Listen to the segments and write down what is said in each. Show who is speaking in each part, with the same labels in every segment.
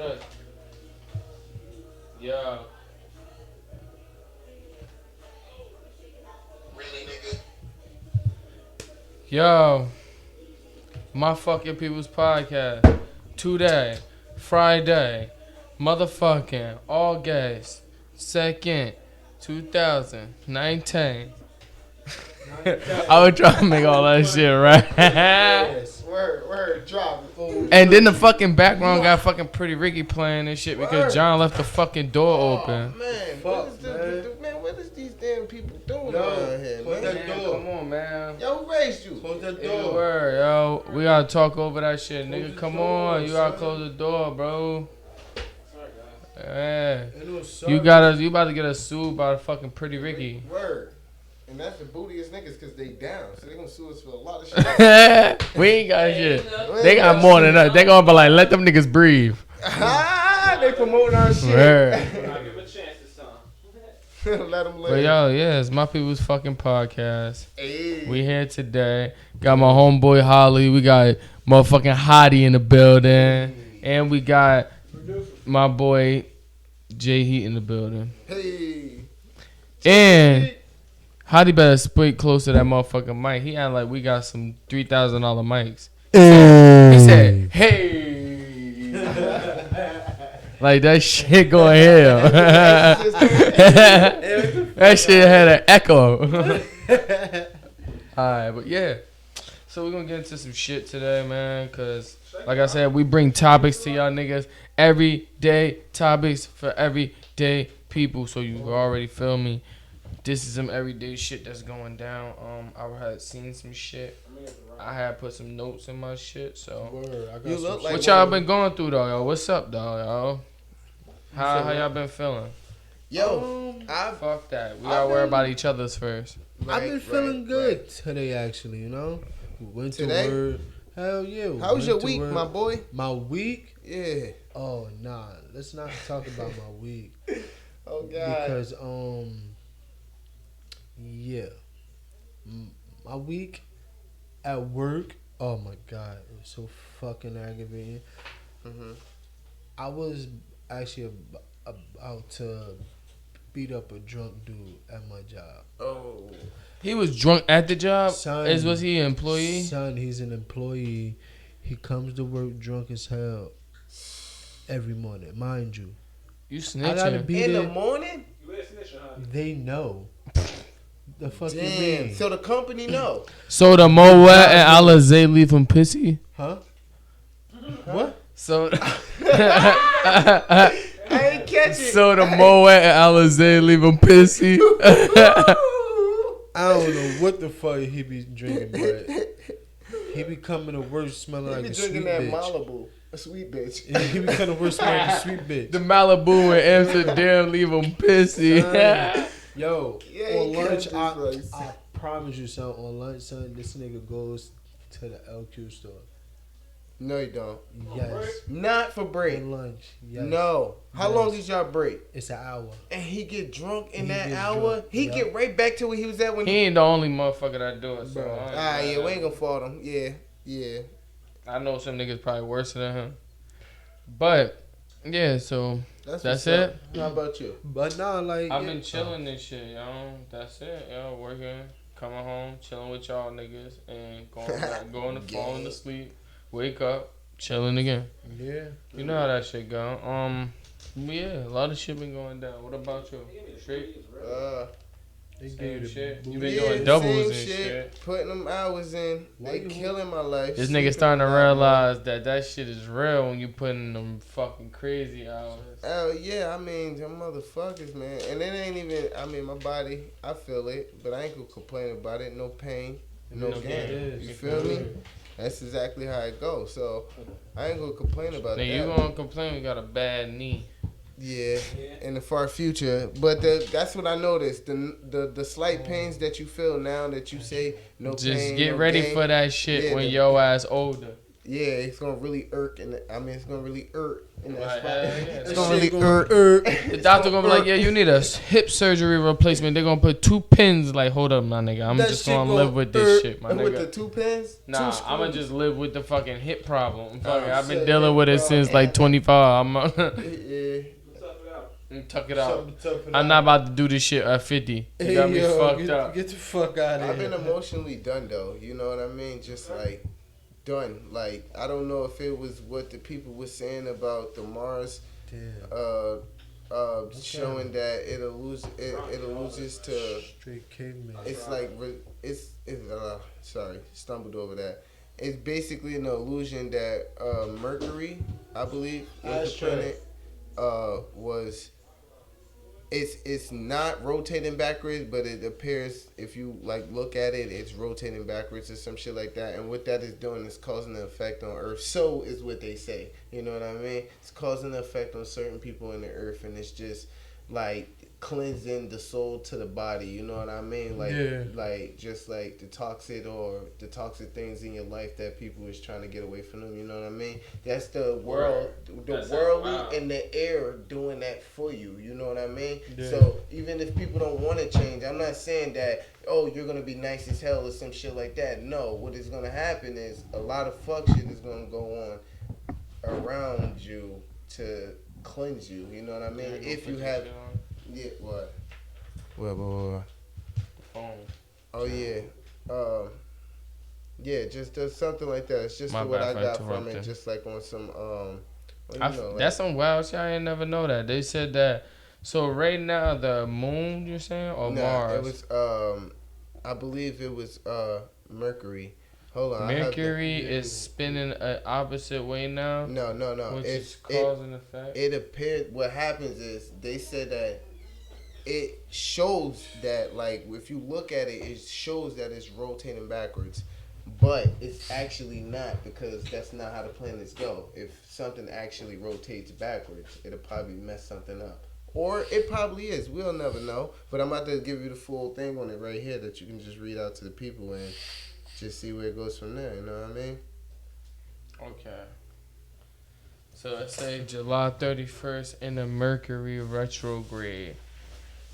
Speaker 1: stress. Yeah.
Speaker 2: Really, nigga?
Speaker 1: Yo. My fucking people's podcast. Today. Friday. Motherfucking August 2nd, 2019. I would try to make all that shit right.
Speaker 3: Yes, word, drop it, fool.
Speaker 1: And then the fucking background got fucking Pretty Ricky playing and shit because John left the fucking door open.
Speaker 3: Man,
Speaker 4: Fuck,
Speaker 3: what is these damn people doing
Speaker 4: Yo,
Speaker 3: around here,
Speaker 4: close
Speaker 3: man?
Speaker 4: that door.
Speaker 1: Come on, man.
Speaker 3: Yo, who raised you?
Speaker 4: Close that
Speaker 1: Hey,
Speaker 4: door.
Speaker 1: word, yo. We gotta talk over that shit,
Speaker 4: Close
Speaker 1: nigga.
Speaker 4: the
Speaker 1: Come
Speaker 4: door,
Speaker 1: on, you gotta
Speaker 4: son.
Speaker 1: close the door, bro. Yeah.
Speaker 4: Ain't no
Speaker 1: You
Speaker 4: sorry.
Speaker 1: you about to get us sued by the fucking Pretty Ricky.
Speaker 3: Word. And that's the bootiest niggas because they down. So they gonna sue us for a lot of shit.
Speaker 1: We ain't got shit. They got more than us. They gonna be like, let them niggas breathe.
Speaker 3: They promoting our shit.
Speaker 1: Word.
Speaker 5: I'll give him a chance this time.
Speaker 3: Let them live.
Speaker 1: But yo, yeah, it's my people's fucking podcast.
Speaker 3: Hey.
Speaker 1: We here today. Got my homeboy Holly. We got motherfucking Hottie in the building. And we got my boy Jay Heat in the building.
Speaker 3: Hey.
Speaker 1: And Hottie better speak close to that motherfucking mic. He act like we got some $3,000 mics. He said, hey. Like that shit going hell. That shit had an echo. Alright, but yeah. So we're gonna get into some shit today, man. Cause like I said, we bring topics to y'all niggas. Everyday topics for everyday people. So you already feel me. This is some everyday shit that's going down. I had seen some shit. I had put some notes in my shit. So
Speaker 4: Word, I got
Speaker 3: You
Speaker 4: some
Speaker 3: look
Speaker 4: shit.
Speaker 3: like
Speaker 1: what y'all been going through though, yo? What's up, though, yo? How y'all been feeling?
Speaker 3: Yo, I've
Speaker 1: Fuck that. We
Speaker 3: I've
Speaker 1: gotta worry
Speaker 3: been-
Speaker 1: about each other's first.
Speaker 4: I've been feeling good today, actually. You know, we went
Speaker 3: Today?
Speaker 4: to work. Hell yeah. we
Speaker 3: How was
Speaker 4: went
Speaker 3: your
Speaker 4: to
Speaker 3: week,
Speaker 4: work.
Speaker 3: my boy?
Speaker 4: My week?
Speaker 3: Yeah.
Speaker 4: Oh nah, let's not talk about my week
Speaker 3: Oh God.
Speaker 4: because yeah, my week at work. Oh my God, it was so fucking aggravating.
Speaker 3: Mhm.
Speaker 4: I was actually about to beat up a drunk dude at my job.
Speaker 3: Oh.
Speaker 1: He was drunk at the job?
Speaker 4: Son.
Speaker 1: Was he an employee?
Speaker 4: Son, he's an employee. He comes to work drunk as hell every morning, mind you.
Speaker 1: You
Speaker 4: I gotta
Speaker 1: snitching.
Speaker 4: be
Speaker 3: In the
Speaker 4: there.
Speaker 3: morning?
Speaker 5: You ain't snitching, huh?
Speaker 4: They know. The fuck you
Speaker 3: Damn.
Speaker 4: mean?
Speaker 3: So the company know.
Speaker 1: So the Moet and Alizé leave him pissy?
Speaker 4: Huh? What?
Speaker 1: So
Speaker 3: I ain't catch it.
Speaker 1: so the Moet and Alizé leave him pissy?
Speaker 4: I don't know what the fuck he be drinking, but he be coming to work smelling
Speaker 3: He
Speaker 4: like
Speaker 3: be
Speaker 4: a
Speaker 3: drinking
Speaker 4: sweet
Speaker 3: that
Speaker 4: bitch.
Speaker 3: Malibu. A sweet bitch.
Speaker 4: Yeah, he be coming to work smelling like a sweet bitch.
Speaker 1: The Malibu in Amsterdam leave him pissy.
Speaker 4: Yo,
Speaker 3: Yeah,
Speaker 4: on
Speaker 3: he
Speaker 4: lunch,
Speaker 3: cut this rice.
Speaker 4: I promise you, son, on lunch, son, this nigga goes to the LQ store.
Speaker 3: No, you don't.
Speaker 4: Yes.
Speaker 3: Not for break.
Speaker 4: On lunch. Yes.
Speaker 3: No. How
Speaker 4: Yes.
Speaker 3: long is y'all break?
Speaker 4: It's an hour.
Speaker 3: And he get drunk in
Speaker 4: He
Speaker 3: that
Speaker 4: gets
Speaker 3: hour?
Speaker 4: drunk,
Speaker 3: He
Speaker 4: yeah.
Speaker 3: get right back to where he was at when
Speaker 1: He ain't the only motherfucker that do it. So
Speaker 4: Bro.
Speaker 3: yeah, we ain't gonna fault him. Yeah.
Speaker 1: I know some niggas probably worse than him. But yeah, so
Speaker 3: That's
Speaker 1: that's
Speaker 3: what's up.
Speaker 1: it.
Speaker 3: How about you?
Speaker 4: But nah, like
Speaker 1: I've
Speaker 4: yeah,
Speaker 1: been chilling this shit, yo. That's it, yo. Working, coming home, chilling with y'all niggas, and going to falling to sleep. Wake up, chilling again.
Speaker 4: Yeah.
Speaker 1: You know how that shit go. Yeah, a lot of shit been going down. What about you? Straight?
Speaker 4: They
Speaker 1: Same
Speaker 4: gave you the
Speaker 1: shit.
Speaker 4: booty.
Speaker 1: You been doing doubles and
Speaker 3: same
Speaker 1: shit.
Speaker 3: Putting them hours in.
Speaker 4: Why
Speaker 3: They
Speaker 4: you-
Speaker 3: killing my life.
Speaker 1: This
Speaker 3: Sleeping
Speaker 1: nigga starting to
Speaker 3: a lot,
Speaker 1: realize that shit is real when you putting them fucking crazy hours.
Speaker 3: Oh yeah, I mean them motherfuckers, man. And it ain't even. I mean, my body, I feel it, but I ain't gonna complain about it. No pain, no
Speaker 1: No
Speaker 3: gain.
Speaker 4: gain.
Speaker 3: You feel me? That's exactly how it goes. So I ain't gonna complain about
Speaker 1: Now
Speaker 3: that.
Speaker 1: you gonna complain we got a bad knee.
Speaker 3: Yeah, in the far future. But that's what I noticed. The slight pains that you feel now that you say no
Speaker 1: Just
Speaker 3: pain,
Speaker 1: get
Speaker 3: no
Speaker 1: ready
Speaker 3: gain.
Speaker 1: for that shit
Speaker 3: Yeah,
Speaker 1: when
Speaker 3: the-
Speaker 1: your ass older.
Speaker 3: Yeah, it's gonna really irk, it's gonna really irk in that
Speaker 1: Right,
Speaker 3: spot.
Speaker 1: yeah.
Speaker 3: It's
Speaker 1: That
Speaker 3: gonna
Speaker 1: shit
Speaker 3: really irk.
Speaker 1: The doctor gonna be like, yeah, you need a hip surgery replacement. They're gonna put 2 pins. Like, hold up, my nigga. I'm
Speaker 4: That
Speaker 1: just
Speaker 4: shit
Speaker 1: gonna
Speaker 4: gonna
Speaker 1: live with this shit, my
Speaker 3: With
Speaker 1: nigga.
Speaker 3: the 2 pins?
Speaker 1: Nah,
Speaker 3: 2
Speaker 1: I'm gonna
Speaker 3: screws.
Speaker 1: just live with the fucking hip problem. Fuck it,
Speaker 3: Oh,
Speaker 1: I've been
Speaker 3: shit,
Speaker 1: dealing with it
Speaker 3: bro.
Speaker 1: since like 25. I'm
Speaker 3: Yeah.
Speaker 1: tuck it out.
Speaker 4: Something tough it
Speaker 1: I'm not about to do this shit at 50. You got me fucked up.
Speaker 4: Get the fuck out of
Speaker 3: I've
Speaker 4: here.
Speaker 3: been emotionally done though. You know what I mean? Just like done. Like I don't know if it was what the people were saying about the Mars, showing that it loses to.
Speaker 4: Straight caveman.
Speaker 3: It's like sorry, stumbled over that. It's basically an illusion that Mercury, I believe, was the planet. Was it's not rotating backwards, but it appears if you like look at it, it's rotating backwards or some shit like that. And what that is doing is causing an effect on Earth. So is what they say. You know what I mean? It's causing an effect on certain people in the Earth, and it's just like cleansing the soul to the body. You know what I mean? Like just like the toxic things in your life that people is trying to get away from them. You know what I mean? That's the world, in the air doing that for you. You know what I mean? Yeah. So even if people don't want to change, I'm not saying that you're gonna be nice as hell or some shit like that. No, what is gonna happen is a lot of fuck shit is gonna go on around you to cleanse you. You know what I mean? If you have. Yeah, what? What?
Speaker 1: Phone.
Speaker 3: Oh, yeah. Yeah, just something like that. It's just
Speaker 1: My
Speaker 3: what I
Speaker 1: bad,
Speaker 3: got from it. Just like on some,
Speaker 1: that's some wild shit. I ain't never know that. They said that. So right now, the moon, you're saying, or Mars?
Speaker 3: It was, I believe it was, Mercury. Hold on.
Speaker 1: Mercury is spinning an opposite way now?
Speaker 3: No.
Speaker 1: Which is cause and effect?
Speaker 3: It appeared, what happens is, they said that it shows that, like, if you look at it, it shows that it's rotating backwards. But it's actually not, because that's not how the planets go. If something actually rotates backwards, it'll probably mess something up. Or it probably is. We'll never know. But I'm about to give you the full thing on it right here that you can just read out to the people and just see where it goes from there. You know what I mean?
Speaker 1: Okay. So let's say July 31st in the Mercury retrograde.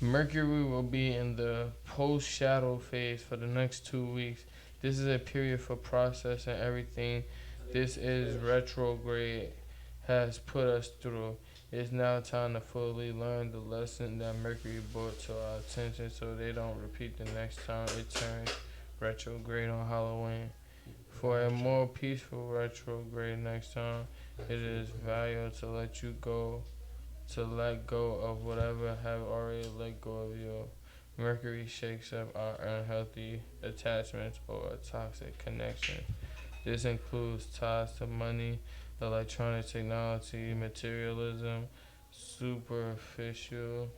Speaker 1: Mercury will be in the post-shadow phase for the next 2 weeks. This is a period for processing everything. This is retrograde has put us through. It's now time to fully learn the lesson that Mercury brought to our attention so they don't repeat the next time it turns retrograde on Halloween. For a more peaceful retrograde next time, it is valuable to let go of whatever have already let go of you. Mercury shakes up our unhealthy attachments or toxic connections. This includes ties to money, electronic technology, materialism, superficial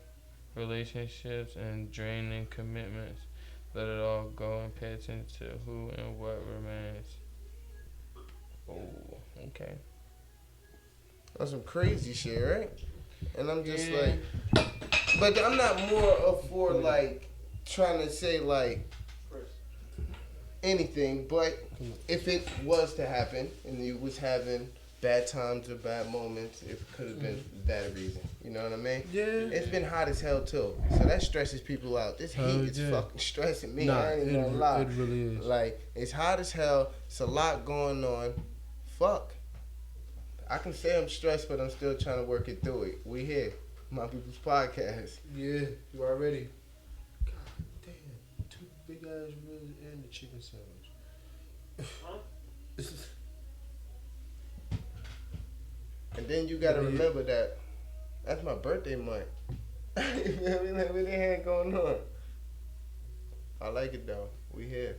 Speaker 1: relationships, and draining commitments. Let it all go and pay attention to who and what remains. Oh, okay.
Speaker 3: That's some crazy shit, right? And I'm just like, but I'm not more for like trying to say like anything, but if it was to happen and you was having bad times or bad moments, it could have been that reason. You know what I mean?
Speaker 4: Yeah.
Speaker 3: It's been hot as hell too, so that stresses people out. This heat is fucking stressing me. I ain't gonna lie.
Speaker 4: It really is.
Speaker 3: Like it's hot as hell. It's a lot going on. Fuck. I can say I'm stressed, but I'm still trying to work it through it. We here, My People's Podcast.
Speaker 4: Yeah, you already. God damn, 2 big ass ribs and the chicken sandwich.
Speaker 3: And then you gotta remember that that's my birthday month. You feel me? Like what the hell going on? I like it though. We here.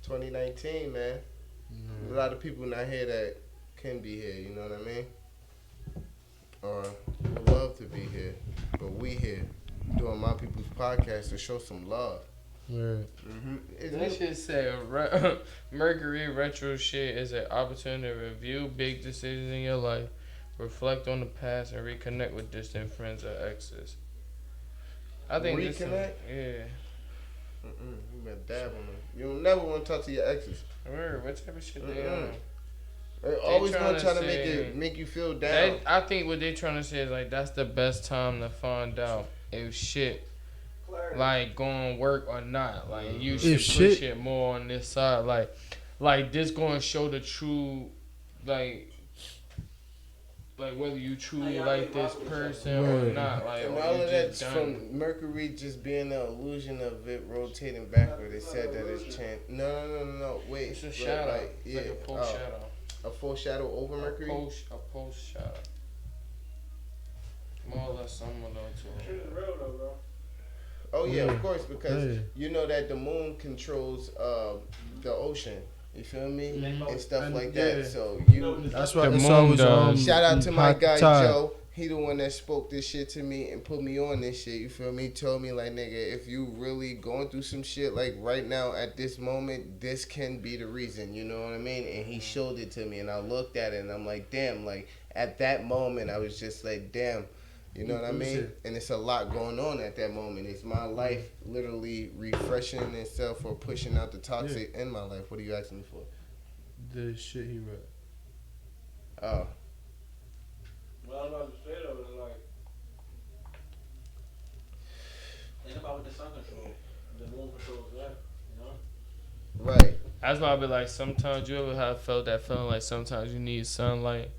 Speaker 3: 2019, man. A lot of people not here that can be here, you know what I mean? Or would love to be here. But we here doing My People's Podcast to show some love.
Speaker 4: Right.
Speaker 1: That shit say Mercury retro shit is an opportunity to review big decisions in your life, reflect on the past, and reconnect with distant friends or exes. I think
Speaker 3: reconnect?
Speaker 1: Yeah.
Speaker 3: You better dab on them. You don't never want to talk to your exes.
Speaker 1: What type of shit they on?
Speaker 3: They're always
Speaker 1: tryna
Speaker 3: try to
Speaker 1: say-
Speaker 3: make you feel down.
Speaker 1: I think what they trying to say is like that's the best time to find out if shit
Speaker 5: Clarity.
Speaker 1: like going to work or not. Like you should
Speaker 4: If
Speaker 1: push
Speaker 4: shit-
Speaker 1: it more on this side. Like this going to show the true like whether you truly like this person or
Speaker 4: Right.
Speaker 1: not. Like
Speaker 3: And
Speaker 1: or
Speaker 3: all
Speaker 1: you
Speaker 3: of
Speaker 1: just
Speaker 3: that's
Speaker 1: done.
Speaker 3: from Mercury just being the illusion of it rotating backward. They said that it's No. Wait.
Speaker 1: It's a
Speaker 3: Look,
Speaker 1: shadow.
Speaker 3: like,
Speaker 1: It's like a post shadow.
Speaker 3: A full shadow over Mercury?
Speaker 1: A post shadow. More or less similar to
Speaker 5: Shit is real though, bro.
Speaker 3: Oh yeah,
Speaker 4: Yeah.
Speaker 3: of course, because
Speaker 4: Yeah.
Speaker 3: you know that the moon controls the ocean. You feel me?
Speaker 5: Mhm.
Speaker 3: And stuff
Speaker 4: And
Speaker 3: like
Speaker 4: yeah.
Speaker 3: that. So
Speaker 4: That's
Speaker 1: The
Speaker 4: why
Speaker 1: moon
Speaker 4: it's always
Speaker 1: does.
Speaker 3: shout out to my
Speaker 4: hot
Speaker 3: guy
Speaker 4: tide.
Speaker 3: Joe. He the one that spoke this shit to me and put me on this shit. You feel me? Told me like, nigga, if you really going through some shit like right now at this moment, this can be the reason. You know what I mean? And he showed it to me, and I looked at it, and I'm like, damn. Like at that moment, I was just like, damn. You know what I mean? And it's a lot going on at that moment. It's my life literally refreshing itself or pushing out the toxic in my life. What are you asking me for?
Speaker 4: The shit he read.
Speaker 3: Oh.
Speaker 5: Well, I was about to say though, it's like, think about what the sun controls. The moon controls that, you know?
Speaker 3: Right.
Speaker 1: That's why I be like, sometimes you ever have felt that feeling like sometimes you need sunlight,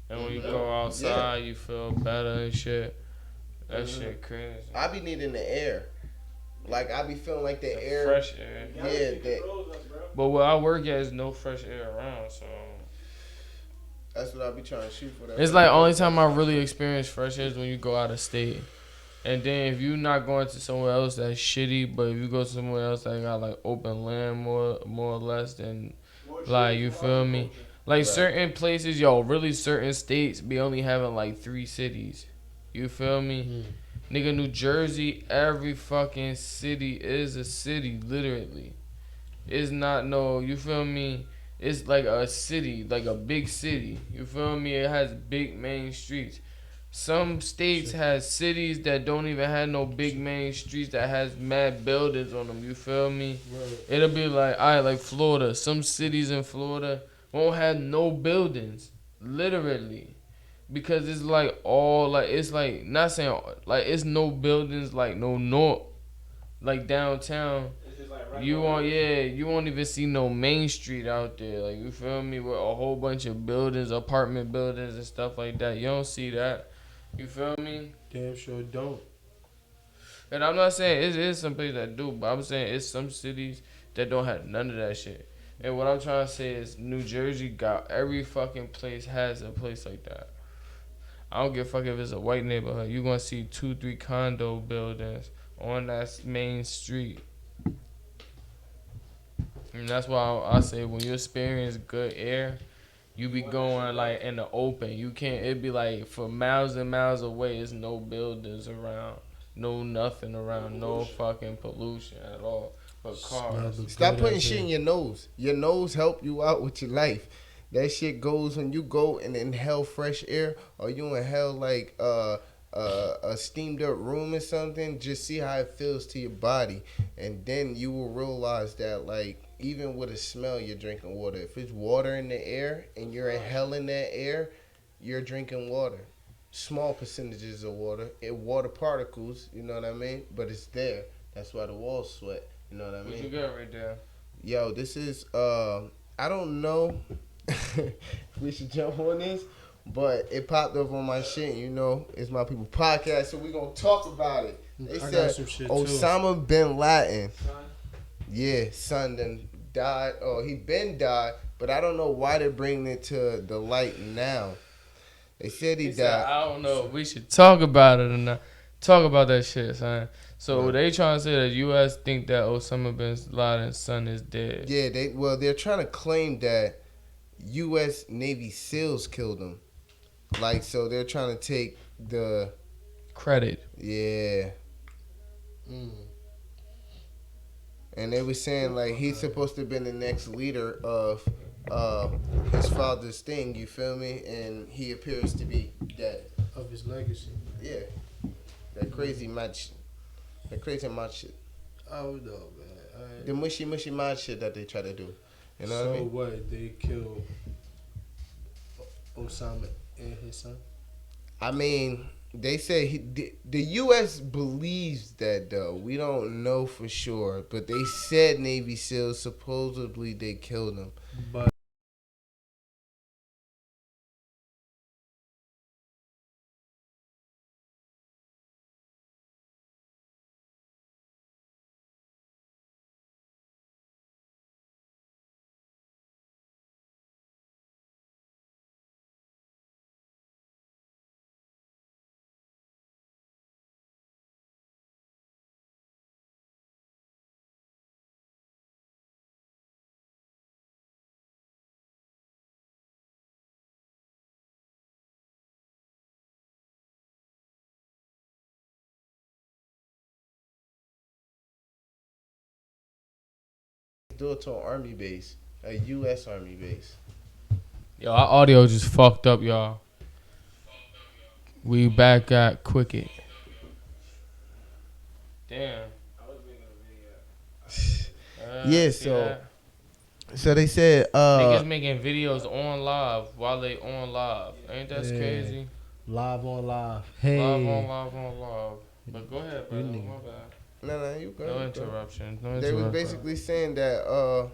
Speaker 1: and when you go outside, you feel better and shit. That shit crazy.
Speaker 3: I be needing the air. Like I be feeling like the air.
Speaker 1: Fresh air.
Speaker 3: Yeah,
Speaker 5: Galaxy
Speaker 3: that.
Speaker 5: controls us, bro.
Speaker 1: But where I work at is no fresh air around, so
Speaker 3: That's what I be trying to shoot for. That
Speaker 1: it's like only time I really experience fresh air is when you go out of state. And then if you not going to somewhere else that's shitty, but if you go somewhere else that got like open land more or less, then
Speaker 5: More
Speaker 1: like
Speaker 5: trees,
Speaker 1: you
Speaker 5: more
Speaker 1: feel me?
Speaker 5: agriculture.
Speaker 1: Like
Speaker 3: Right.
Speaker 1: certain places, yo, really certain states be only having like 3 cities. You feel me? Nigga, New Jersey, every fucking city is a city, literally. It's not no, you feel me? It's like a city, like a big city. You feel me? It has big main streets. Some states has cities that don't even have no big main streets that has mad buildings on them. You feel me?
Speaker 4: Right.
Speaker 1: It'll be like, alright, like Florida. Some cities in Florida won't have no buildings, literally, because it's like all like it's like not saying like it's no buildings like no north, like downtown.
Speaker 5: It's just like right
Speaker 1: You
Speaker 5: now.
Speaker 1: won't, you won't even see no main street out there. Like you feel me, with a whole bunch of buildings, apartment buildings and stuff like that. You don't see that. You feel me?
Speaker 4: Damn sure don't.
Speaker 1: And I'm not saying it is some places that do, but I'm saying it's some cities that don't have none of that shit. And what I'm trying to say is New Jersey got every fucking place has a place like that. I don't give a fuck if it's a white neighborhood. You're going to see 2-3 condo buildings on that main street. And that's why I say when you experience good air, you be going like in the open. You can't, it be like for miles and miles away, there's no buildings around. No nothing around. No fucking pollution at all. But cars.
Speaker 3: Stop putting shit in your nose. Your nose help you out with your life. That shit goes when you go and inhale fresh air, or you inhale like a steamed up room or something. Just see how it feels to your body, and then you will realize that like even with a smell, you're drinking water. If it's water in the air and you're inhaling that air, you're drinking water. Small percentages of water, water particles. You know what I mean? But it's there. That's why the walls sweat. You know what I mean?
Speaker 1: What you got right there?
Speaker 3: Yo, this is I don't know if we should jump on this, but it popped up on my shit, you know. It's My People podcast, so we gonna talk about it. They
Speaker 4: I got
Speaker 3: said
Speaker 4: some shit
Speaker 3: Osama bin Laden.
Speaker 5: Son,
Speaker 3: Yeah, son done died. Oh, he been died, but I don't know why they're bringing it to the light now. They said he
Speaker 1: He said,
Speaker 3: died.
Speaker 1: I don't know if we should talk about it or not. Talk about that shit, son. So
Speaker 3: Right.
Speaker 1: they trying to say that U.S. think that Osama bin Laden's son is dead.
Speaker 3: Yeah, they're trying to claim that U.S. Navy SEALs killed him. Like, so they're trying to take the
Speaker 1: Credit.
Speaker 3: yeah. And they were saying like he's supposed to have been the next leader of his father's thing, you feel me? And he appears to be dead.
Speaker 4: Of his legacy.
Speaker 3: Yeah. That crazy mad shit. That crazy mad shit.
Speaker 4: Oh no, man.
Speaker 3: The mushy mad shit that they try to do. You know
Speaker 4: So
Speaker 3: what I mean?
Speaker 4: what? They kill Osama and his son?
Speaker 3: I mean, they say the U.S. believes that though. We don't know for sure, but they said Navy SEALs supposedly they killed him.
Speaker 4: But
Speaker 3: Do it to an army base, a U.S. army base.
Speaker 1: Yo, our audio just fucked up, y'all. We back at Quicket. Damn.
Speaker 5: I was making a video.
Speaker 3: Yeah,
Speaker 1: See
Speaker 3: so
Speaker 1: that?
Speaker 3: so they said
Speaker 1: Niggas making videos on live while they on live. Ain't that
Speaker 4: Yeah.
Speaker 1: crazy?
Speaker 4: live on live. Hey.
Speaker 1: Live on live on live. But go ahead, brother.
Speaker 4: niggas.
Speaker 1: My bad.
Speaker 3: no, you go.
Speaker 1: No
Speaker 3: you go.
Speaker 1: interruptions. No
Speaker 3: They was
Speaker 1: interruptions.
Speaker 3: basically saying that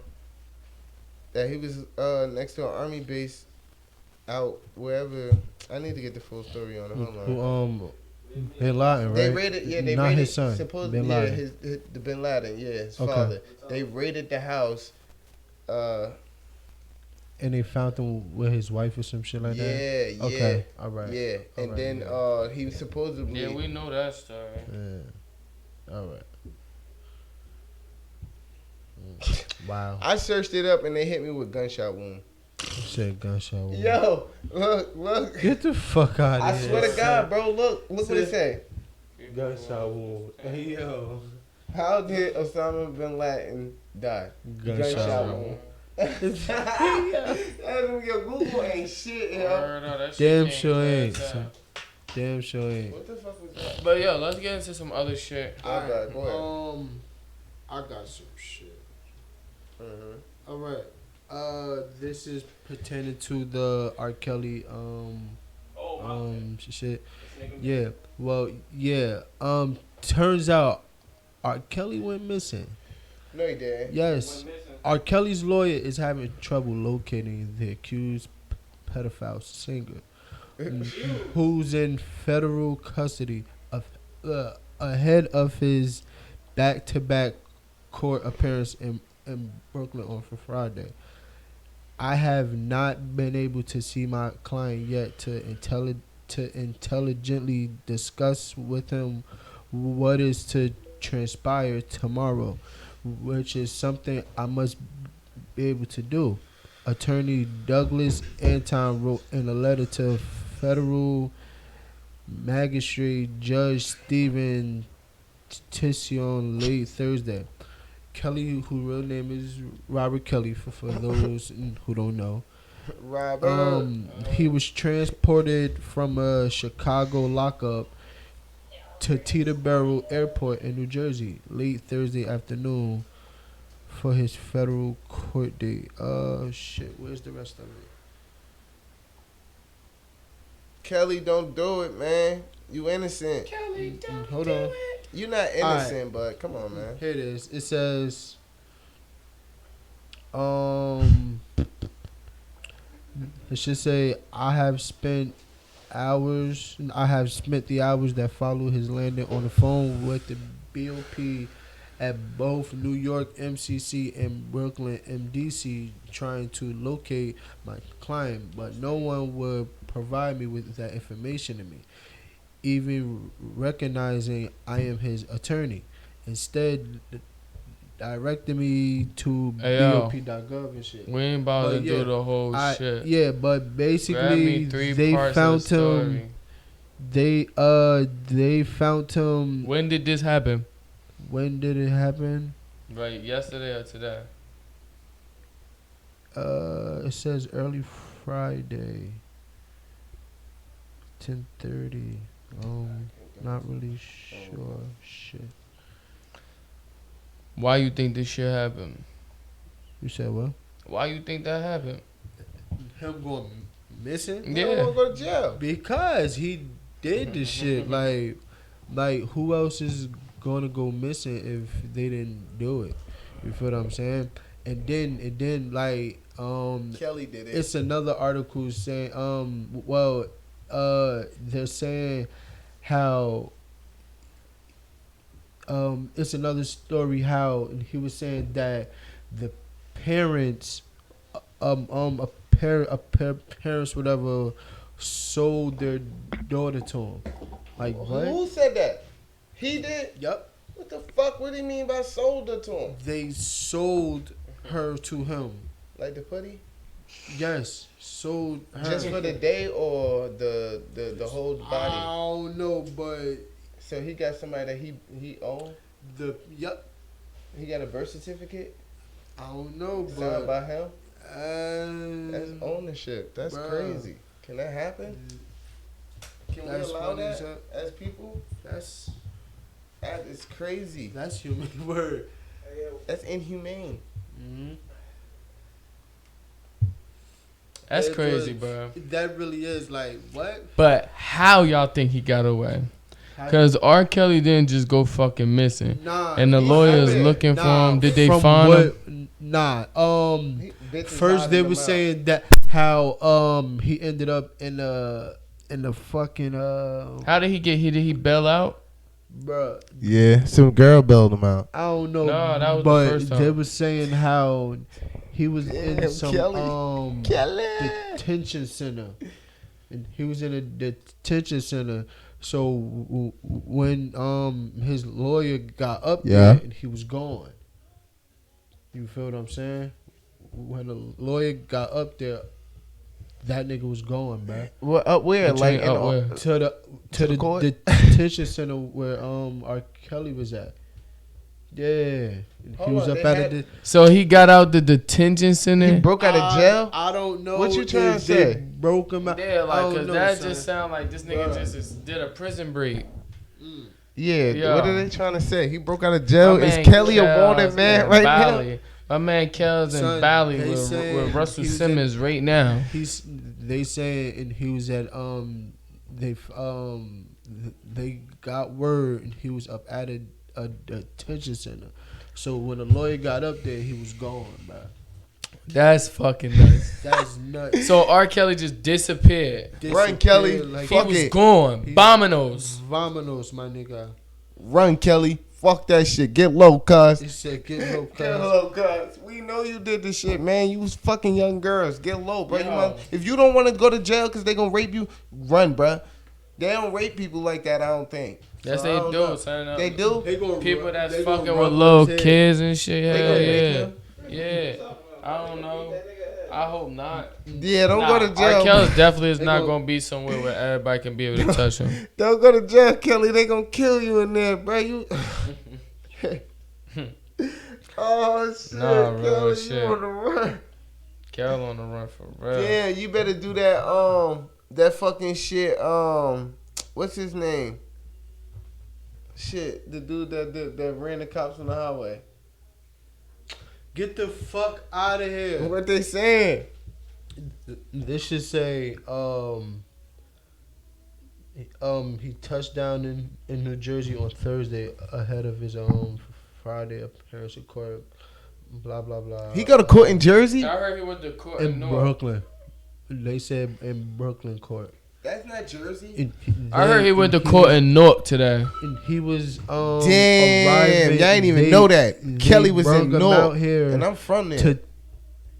Speaker 3: he was next to an army base out wherever. I need to get the full story on it. Hold on.
Speaker 4: Who Bin Laden, right?
Speaker 3: They raided, they
Speaker 4: Not
Speaker 3: raided
Speaker 4: his son.
Speaker 3: supposedly,
Speaker 4: Bin
Speaker 3: yeah,
Speaker 4: Laden.
Speaker 3: the Bin Laden, yeah, his
Speaker 4: Okay.
Speaker 3: father. They raided the house.
Speaker 4: And they found him with his wife or some shit like that.
Speaker 3: Yeah,
Speaker 4: Okay. All right.
Speaker 3: yeah,
Speaker 4: All
Speaker 3: and
Speaker 4: right,
Speaker 3: then
Speaker 4: yeah.
Speaker 3: he was supposedly.
Speaker 1: Yeah, we know that story.
Speaker 4: Yeah. All right. Wow.
Speaker 3: I searched it up and they hit me with gunshot wound.
Speaker 4: Shit, gunshot wound.
Speaker 3: Yo, look.
Speaker 4: Get the fuck out of
Speaker 3: I
Speaker 4: here.
Speaker 3: swear to God, bro. Look what it say.
Speaker 4: Gunshot wound. Hey, yo.
Speaker 3: How did Osama bin Laden die?
Speaker 4: Gunshot
Speaker 3: wound. Your Google ain't shit, yo.
Speaker 1: Word up, that shit
Speaker 4: Damn
Speaker 1: came
Speaker 4: sure
Speaker 1: clear
Speaker 4: ain't.
Speaker 1: as hell.
Speaker 4: Damn sure ain't.
Speaker 3: What the fuck was that?
Speaker 1: But yo, let's get into some other shit.
Speaker 3: Okay, go ahead.
Speaker 4: I got some shit.
Speaker 3: Mm-hmm.
Speaker 4: All right. This is pertaining to the R.Kelly shit. Yeah. Well, yeah. Turns out R.Kelly went missing.
Speaker 3: No, he didn't.
Speaker 4: Yes. R. Kelly's lawyer is having trouble locating the accused pedophile singer, who's in federal custody ahead of his back-to-back court appearance in Brooklyn on Friday. I have not been able to see my client yet to intelligently discuss with him what is to transpire tomorrow, which is something I must be able to do. Attorney Douglas Anton wrote in a letter to federal magistrate Judge Stephen Tission late Thursday. Kelly, whose real name is Robert Kelly, for those who don't know.
Speaker 3: Robert.
Speaker 4: He was transported from a Chicago lockup to Teterboro Airport in New Jersey late Thursday afternoon for his federal court date. Shit, where's the rest of it?
Speaker 3: Kelly, don't do it, man. You innocent.
Speaker 1: Kelly,
Speaker 4: Hold on.
Speaker 3: You not innocent, but come on, man.
Speaker 4: Here it is. It says, it should say, I have spent the hours that followed his landing on the phone with the BOP at both New York MCC and Brooklyn MDC trying to locate my client, but no one would provide me with that information to me, even recognizing I am his attorney. Instead, directed me to BOP.gov and shit.
Speaker 1: We ain't about to do the whole shit.
Speaker 4: Yeah, but
Speaker 1: Grab
Speaker 4: basically
Speaker 1: me three
Speaker 4: they
Speaker 1: parts
Speaker 4: found
Speaker 1: of the story.
Speaker 4: him. They found him.
Speaker 1: When did this happen?
Speaker 4: When did it happen?
Speaker 1: Right, yesterday or today?
Speaker 4: It says early Friday, 10:30. Not really sure. Shit.
Speaker 1: Why you think this shit happened?
Speaker 4: You said what?
Speaker 1: Why you think that happened?
Speaker 4: Him going missing?
Speaker 3: He don't want to go to jail.
Speaker 4: Because he did the shit. Like who else is gonna go missing if they didn't do it? You feel what I'm saying? And then like
Speaker 3: Kelly did it.
Speaker 4: it's another article saying they're saying how it's another story how he was saying that the parents parents whatever sold their daughter to him. Like what?
Speaker 3: Who said that? He did?
Speaker 4: Yup.
Speaker 3: What the fuck? What do you mean by sold her to him?
Speaker 4: They sold her to him.
Speaker 3: Like the putty?
Speaker 4: Yes, sold her.
Speaker 3: Just for the day or the whole body?
Speaker 4: I don't know, but
Speaker 3: So he got somebody that he owned?
Speaker 4: Yup.
Speaker 3: He got a birth certificate?
Speaker 4: I don't know,
Speaker 3: Signed
Speaker 4: but
Speaker 3: by him? That's ownership. That's crazy. Can that happen? Can we allow that as people? That is crazy.
Speaker 4: That's human word.
Speaker 3: That's inhumane.
Speaker 4: Mm-hmm.
Speaker 1: That's crazy, bro.
Speaker 4: That really is like what?
Speaker 1: But how y'all think he got away? Because R.Kelly didn't just go fucking missing.
Speaker 4: Nah.
Speaker 1: And the lawyers looking for him. Did they
Speaker 4: From
Speaker 1: find him?
Speaker 4: Nah. First they were saying that how he ended up in the fucking
Speaker 1: How did he get here? Did he bail out?
Speaker 4: bruh.
Speaker 3: Yeah, some girl bailed him out.
Speaker 4: I don't know.
Speaker 1: No, that was
Speaker 4: but
Speaker 1: the first time.
Speaker 4: they were saying how he was in some
Speaker 3: Kelly.
Speaker 4: detention center. And he was in a detention center. So when his lawyer got up there, he was gone. You feel what I'm saying? When the lawyer got up there, that nigga was gone, man.
Speaker 3: Well, up where? Like
Speaker 1: where?
Speaker 4: To the
Speaker 3: court?
Speaker 4: detention center where R. Kelly was at. Yeah, he was up at the.
Speaker 1: So he got out the detention center?
Speaker 3: He broke out of jail?
Speaker 4: I don't know.
Speaker 3: What you trying to
Speaker 4: they
Speaker 3: say?
Speaker 4: Broke him out.
Speaker 1: Yeah,
Speaker 4: I
Speaker 1: like,
Speaker 4: don't
Speaker 1: because
Speaker 4: know,
Speaker 1: that
Speaker 4: son.
Speaker 1: just sound like this nigga just did a prison break.
Speaker 3: Yeah,
Speaker 1: Yo.
Speaker 3: what are they trying to say? He broke out of jail?
Speaker 1: My
Speaker 3: Is
Speaker 1: man
Speaker 3: Kelly a
Speaker 1: Kells
Speaker 3: wanted man
Speaker 1: in
Speaker 3: right
Speaker 1: Bali.
Speaker 3: now?
Speaker 1: My man Kells in
Speaker 4: Son,
Speaker 1: Bali
Speaker 4: they
Speaker 1: with
Speaker 4: saying
Speaker 1: Russell
Speaker 4: he was
Speaker 1: Simmons right now.
Speaker 4: They saying and he was at they got word and he was up at a detention center. So when the lawyer got up there, he was gone, bro.
Speaker 1: That's fucking nuts.
Speaker 4: That's nuts.
Speaker 1: So R. Kelly just disappeared.
Speaker 3: Run, Kelly.
Speaker 4: Like,
Speaker 1: He
Speaker 3: Fuck
Speaker 1: was
Speaker 3: it.
Speaker 1: gone. Bominos.
Speaker 4: Vominos, my nigga.
Speaker 3: Run, Kelly. Fuck that shit. Get low, cuz.
Speaker 4: He said, "Get low,
Speaker 3: Get
Speaker 4: cuz."
Speaker 3: low, cuz. We know you did this shit, man. You was fucking young girls. Get low, bro.
Speaker 1: Yo.
Speaker 3: If you don't want to go to jail because they going to rape you, run, bro. They don't rape people like that, I don't think.
Speaker 1: Yes,
Speaker 3: So, I don't
Speaker 1: they
Speaker 3: know.
Speaker 1: do, son.
Speaker 3: They do?
Speaker 1: People that's
Speaker 4: they gonna
Speaker 1: fucking
Speaker 4: rub
Speaker 1: with little
Speaker 4: his head.
Speaker 1: kids and shit.
Speaker 3: They
Speaker 1: Hell
Speaker 3: gonna
Speaker 1: yeah.
Speaker 3: rape
Speaker 1: Yeah. I don't know. I hope not.
Speaker 3: Yeah, don't go to
Speaker 1: R.
Speaker 3: jail.
Speaker 1: Kelly definitely is
Speaker 4: They
Speaker 1: not
Speaker 4: go-
Speaker 1: going to be somewhere where everybody can be able to touch him.
Speaker 3: Don't go to jail, Kelly. They gonna kill you in there, bro. You. Oh shit,
Speaker 1: Nah, real
Speaker 3: Kelly,
Speaker 1: shit.
Speaker 3: you on the run.
Speaker 1: Kelly on the run for real.
Speaker 3: Yeah, you better do that. That fucking shit. What's his name? Shit, the dude that ran the cops on the highway.
Speaker 4: Get the fuck out of here.
Speaker 3: What they saying?
Speaker 4: This should say he touched down in New Jersey on Thursday ahead of his Friday appearance in court. Blah blah blah.
Speaker 3: He got a court in Jersey.
Speaker 1: I heard he went to court
Speaker 4: in
Speaker 1: North.
Speaker 4: Brooklyn. They said in Brooklyn court.
Speaker 3: That's not Jersey.
Speaker 1: I heard he went to court in Newark today.
Speaker 4: And he was
Speaker 3: Damn,
Speaker 4: arriving.
Speaker 3: y'all ain't even
Speaker 4: They-
Speaker 3: know that.
Speaker 4: they
Speaker 3: Kelly was
Speaker 4: brought
Speaker 3: in
Speaker 4: him
Speaker 3: Newark,
Speaker 4: out here
Speaker 3: and I'm from there.
Speaker 4: to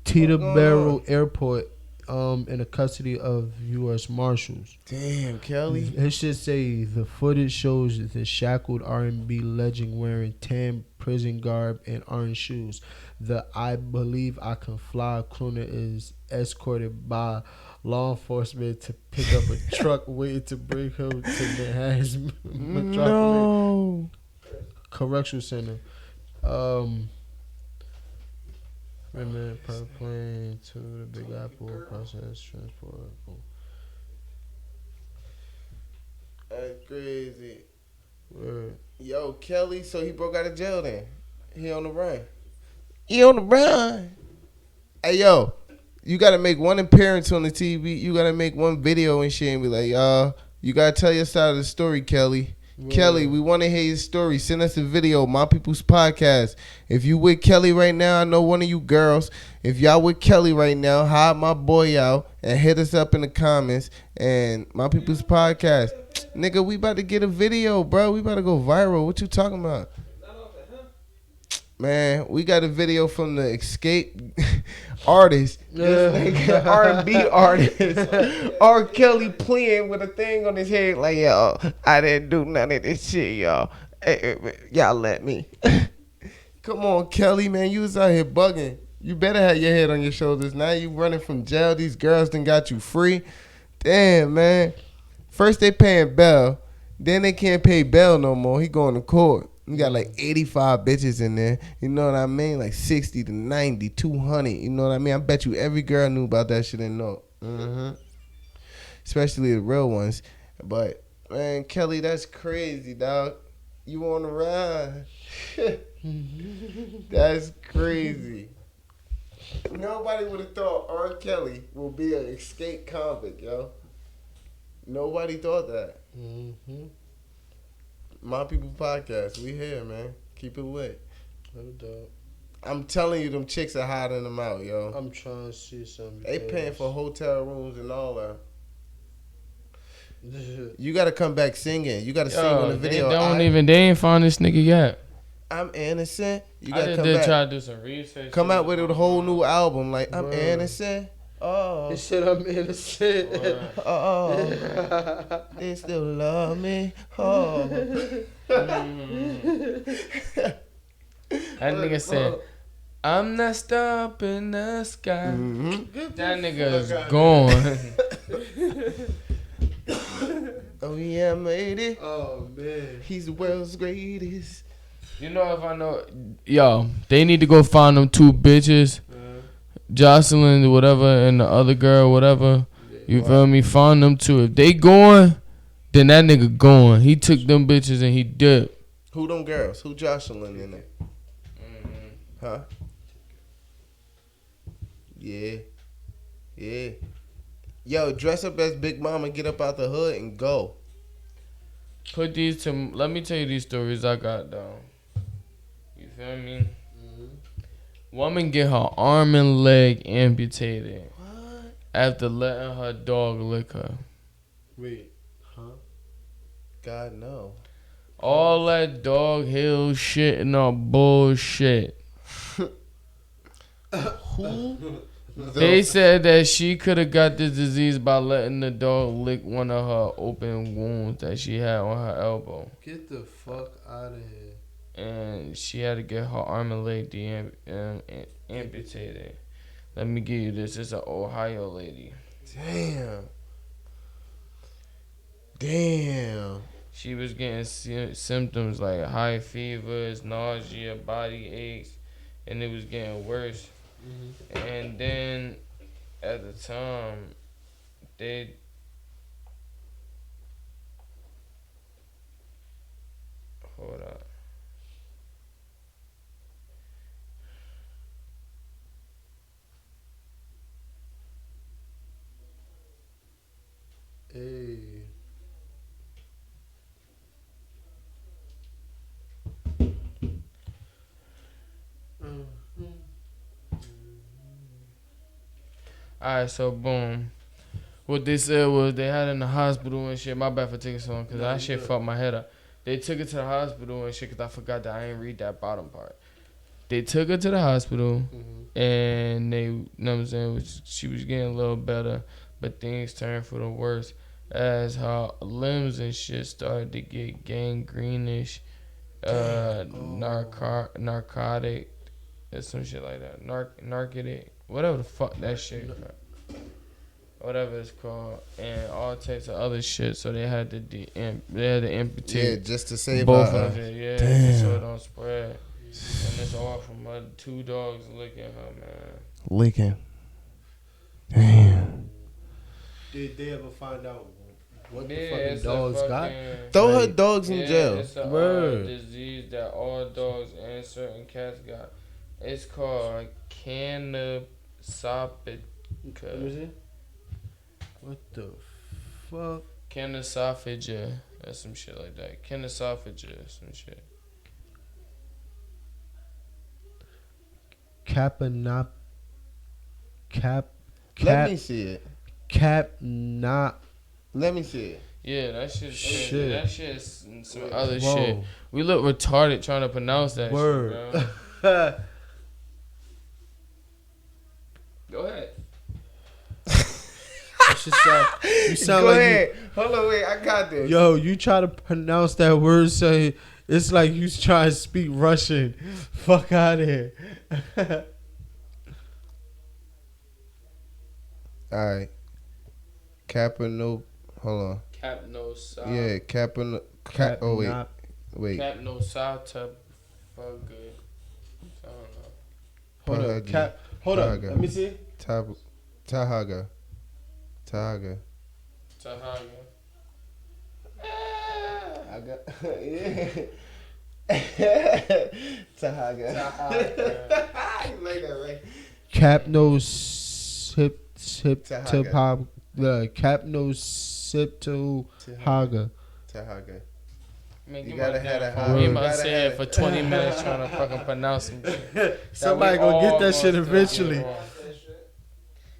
Speaker 4: Teterboro
Speaker 3: on?
Speaker 4: Airport in the custody of U.S. Marshals.
Speaker 3: Damn, Kelly.
Speaker 4: It should say the footage shows the shackled R&B legend wearing tan prison garb and orange shoes. The "I Believe I Can Fly" crooner is escorted by law enforcement to pick up a truck waiting to bring him to Manhattan's Metropolitan
Speaker 3: No.
Speaker 4: Correctional Center. Remnant per plane to the Big Apple process transport.
Speaker 3: That's crazy.
Speaker 4: Word.
Speaker 3: Yo, Kelly, so he broke out of jail then. He on the run. He on the run. Hey, yo, you gotta make one appearance on the TV. You gotta make one video and shit and be like, you gotta tell your side of the story, Kelly.
Speaker 4: Word.
Speaker 3: Kelly, we want to hear your story. Send us a video, My People's Podcast. If you with Kelly right now, I know one of you girls. If y'all with Kelly right now, hide my boy out and hit us up in the comments. And My People's Podcast. Nigga, we about to get a video, bro. We about to go viral. What you talking about? Man, we got a video from the Escape artist. This nigga R&B artist. R.Kelly playing with a thing on his head like, yo, I didn't do none of this shit, y'all. Y'all let me. Come on, Kelly, man. You was out here bugging. You better have your head on your shoulders. Now you running from jail. These girls done got you free. Damn, man. First they paying bail. Then they can't pay bail no more. He going to court. You got like 85 bitches in there. You know what I mean? Like 60 to 90, 200. You know what I mean? I bet you every girl knew about that shit and know. Especially the real ones. But, man, Kelly, that's crazy, dog. You want to ride? That's crazy. Nobody would have thought R. Kelly will be an escaped convict, yo. Nobody thought that. My People Podcast, we here, man. Keep it lit.
Speaker 4: No doubt.
Speaker 3: I'm telling you, them chicks are hiding them out, yo.
Speaker 4: I'm trying to see something.
Speaker 3: They paying for hotel rooms and all that. You gotta come back singing. You gotta sing on the video.
Speaker 1: They ain't found this nigga yet.
Speaker 3: I'm innocent. You
Speaker 1: I
Speaker 3: gotta
Speaker 1: just
Speaker 3: come
Speaker 1: did
Speaker 3: back.
Speaker 1: try to do some research.
Speaker 3: Come out with a whole new album, like I'm innocent. Oh,
Speaker 4: He said I'm innocent.
Speaker 3: oh, they still love me. Oh,
Speaker 1: That nigga said, I'm not stopping the sky. That nigga is gone.
Speaker 3: Oh yeah, I made it.
Speaker 4: Oh man.
Speaker 3: He's the world's greatest.
Speaker 1: You know, if I know, yo, they need to go find them two bitches, Jocelyn, whatever, and the other girl, whatever. You feel me? Find them two. If they going, then that nigga going. He took them bitches and he dipped.
Speaker 3: Who them girls? Who Jocelyn in it? Huh? Yeah. Yeah. Yo, dress up as Big Mama, get up out the hood and go.
Speaker 1: Put these to, let me tell you these stories I got down. You feel me? Woman get her arm and leg amputated.
Speaker 3: What?
Speaker 1: After letting her dog lick her.
Speaker 4: Wait. Huh?
Speaker 3: God, no.
Speaker 1: All that dog hill shit and all bullshit.
Speaker 3: Who?
Speaker 1: They said that she could have got this disease by letting the dog lick one of her open wounds that she had on her elbow.
Speaker 4: Get the fuck out of here.
Speaker 1: And she had to get her arm and leg amputated. Let me give you this. It's an Ohio lady.
Speaker 3: Damn.
Speaker 1: She was getting symptoms like high fevers, nausea, body aches, and it was getting worse. And then at the time, hold up.
Speaker 4: Hey.
Speaker 1: Alright, so boom. What they said was they had her in the hospital and shit. My bad for taking so long because that shit fucked my head up. They took her to the hospital and shit because I forgot that I didn't read that bottom part. They took her to the hospital and they, you know what I'm saying, she was getting a little better, but things turned for the worse as her limbs and shit started to get gangrenish, narcotic, or some shit like that. Narcotic. Whatever the fuck that shit, whatever it's called, and all types of other shit. So they had to amputate.
Speaker 3: Yeah, just to save
Speaker 1: both
Speaker 3: her.
Speaker 1: of it. Yeah,
Speaker 3: Damn.
Speaker 1: so it don't spread. And it's all from her two dogs licking her, man.
Speaker 3: Licking. Damn.
Speaker 4: Did they ever find out what the
Speaker 1: Yeah,
Speaker 4: fucking
Speaker 1: it's
Speaker 4: dogs
Speaker 1: a
Speaker 4: got?
Speaker 1: fucking,
Speaker 3: Throw her dogs in jail.
Speaker 1: It's a
Speaker 4: Word.
Speaker 1: disease that all dogs and certain cats got. It's called
Speaker 4: Let me see. What the fuck?
Speaker 1: Kinesophagia. That's some shit like that. Kinesophagia. Some shit.
Speaker 4: Capanop.
Speaker 3: Let me see it.
Speaker 4: Not.
Speaker 3: Let me see it.
Speaker 1: Yeah, that shit.
Speaker 4: Shit.
Speaker 1: That shit is some other
Speaker 4: Whoa.
Speaker 1: shit. We look retarded trying to pronounce that
Speaker 4: Word.
Speaker 1: shit, bro. Go ahead.
Speaker 4: You sound
Speaker 3: Go
Speaker 4: like
Speaker 3: ahead. Hold on, wait. I got this.
Speaker 4: Yo, you try to pronounce that word, say it's like you try to speak Russian. Fuck out of here.
Speaker 3: All right. Capano. Hold on.
Speaker 1: Capnosophagia.
Speaker 3: Yeah, Capano. Oh wait. Wait.
Speaker 1: Capnosophagia. Fuck good. I don't know.
Speaker 4: Hold up. Hold up. Let me see.
Speaker 3: Tahaga.
Speaker 1: Tahaga.
Speaker 3: I got yeah. Tahaga. You like that, right?
Speaker 4: Capnosiptohaga.
Speaker 3: Tahaga.
Speaker 1: Man,
Speaker 3: You
Speaker 1: you
Speaker 3: gotta
Speaker 1: gotta
Speaker 3: have
Speaker 1: have
Speaker 3: that.
Speaker 1: We
Speaker 3: You
Speaker 1: about
Speaker 3: gotta
Speaker 1: to sit
Speaker 3: have
Speaker 1: here
Speaker 3: it.
Speaker 1: for 20 minutes trying to fucking pronounce some shit.
Speaker 4: Somebody
Speaker 1: That we
Speaker 4: gonna get
Speaker 1: all
Speaker 4: that shit
Speaker 1: gonna still
Speaker 4: eventually.
Speaker 1: get wrong.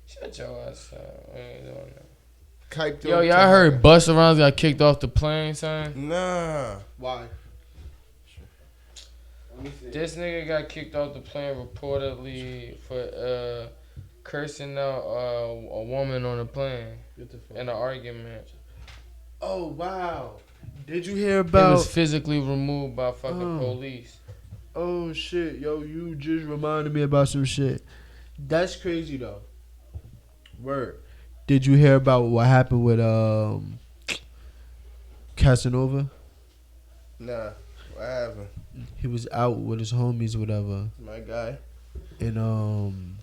Speaker 1: Shut your ass up. We ain't doing that.
Speaker 3: Yo,
Speaker 1: Yo, y'all heard Busta Rhymes got kicked off the plane, son?
Speaker 3: Nah.
Speaker 4: Why?
Speaker 1: This nigga got kicked off the plane reportedly for cursing out a woman on the plane in an argument.
Speaker 4: Oh wow! Did you hear
Speaker 1: He
Speaker 4: about?
Speaker 1: was physically removed by fucking police.
Speaker 4: Oh shit, yo! You just reminded me about some shit. That's crazy though. Word. Did you hear about what happened with Casanova?
Speaker 3: Nah. What happened?
Speaker 4: He was out with his homies, whatever,
Speaker 3: My guy.
Speaker 4: and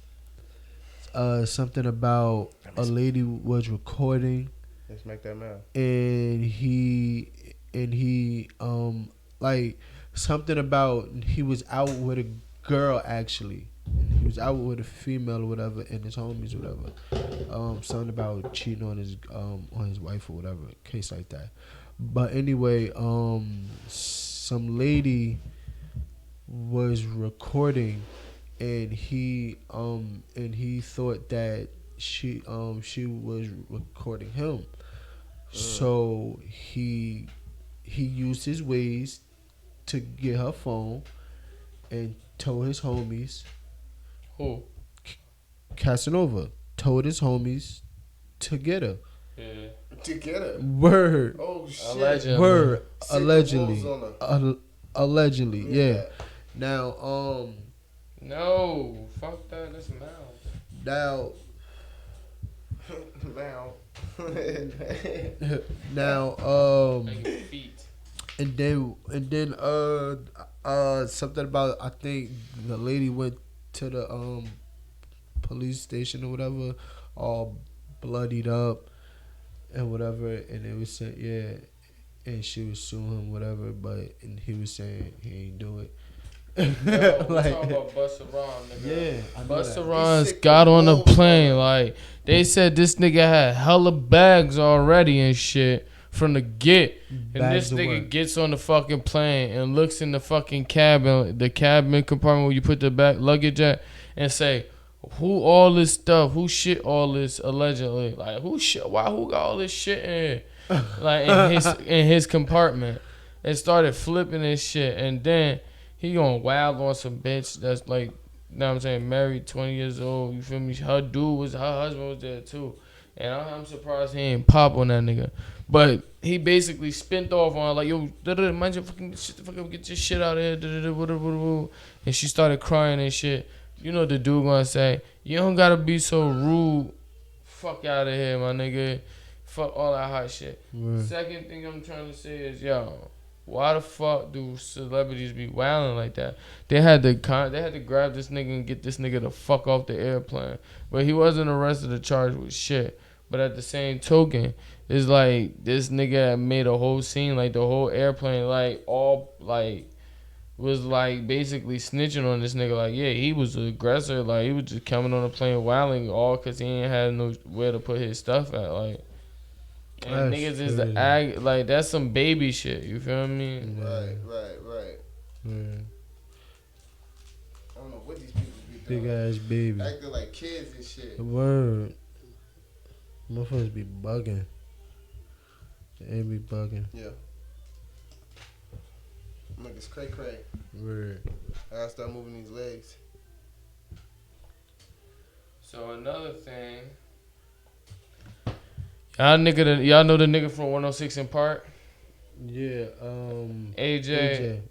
Speaker 4: something about a lady was recording,
Speaker 3: Let's make that mouth.
Speaker 4: and he like something about he was out with a girl actually. He was out with a female or whatever, and his homies or whatever. Something about cheating on his wife or whatever, case like that. But anyway, some lady was recording, and he thought that she was recording him. So he used his ways to get her phone and told his homies.
Speaker 1: Who?
Speaker 4: Casanova told his homies to get her.
Speaker 1: Yeah.
Speaker 3: To get her.
Speaker 4: Word.
Speaker 3: Oh shit.
Speaker 1: Allegedly.
Speaker 4: Word.
Speaker 3: Sick the
Speaker 4: Allegedly.
Speaker 3: balls
Speaker 4: Allegedly. Yeah. Now,
Speaker 1: No. Fuck that. That's mouth.
Speaker 4: now, now,
Speaker 1: Like feet.
Speaker 4: and then, something about, I think the lady went to the police station or whatever, all bloodied up and whatever, and it was saying, yeah, and she was suing him, whatever, and he was saying he ain't do it.
Speaker 1: Yo, we talking about Busta Rhymes, nigga.
Speaker 4: Yeah, I know
Speaker 1: Busta
Speaker 4: that.
Speaker 1: Rhymes got on the plane. Like, they said this nigga had hella bags already and shit from the get. And
Speaker 4: Bags
Speaker 1: this
Speaker 4: of
Speaker 1: nigga
Speaker 4: what?
Speaker 1: gets on the fucking plane and looks in the fucking cabin, the cabin compartment where you put the back luggage at, and say, who all this stuff? Who shit all this allegedly? Like, who got all this shit in here? Like, in his compartment. And started flipping his shit. And then he going wild on some bitch that's like, you know what I'm saying, married, 20 years old. You feel me? Her husband was there too. And I'm surprised he ain't pop on that nigga. But he basically spent off on her, like, yo, mind your fucking shit, fucking get your shit out of here. And she started crying and shit. You know what the dude gonna say? You don't gotta be so rude. Fuck out of here, my nigga. Fuck all that hot shit. Second thing I'm trying to say is, yo, why the fuck do celebrities be wilding like that? They had to grab this nigga and get this nigga the fuck off the airplane. But he wasn't arrested or charged with shit. But at the same token, it's like this nigga made a whole scene, like the whole airplane, like all like was like basically snitching on this nigga. Like, yeah, he was an aggressor. Like, he was just coming on the plane wilding all because he ain't had nowhere to put his stuff at. Like, and
Speaker 4: That's
Speaker 1: niggas is the
Speaker 4: crazy.
Speaker 1: like that's some baby shit. You feel me?
Speaker 3: Right.
Speaker 4: Yeah.
Speaker 3: I don't know what these people be
Speaker 4: Big
Speaker 3: doing.
Speaker 4: ass baby.
Speaker 3: Acting like kids and shit.
Speaker 4: Word. Motherfuckers be bugging. They be bugging.
Speaker 3: Yeah. I'm like, it's cray.
Speaker 4: Word.
Speaker 3: I gotta start moving these legs.
Speaker 1: So another thing, y'all know the nigga from 106 in Park?
Speaker 4: Yeah.
Speaker 1: AJ.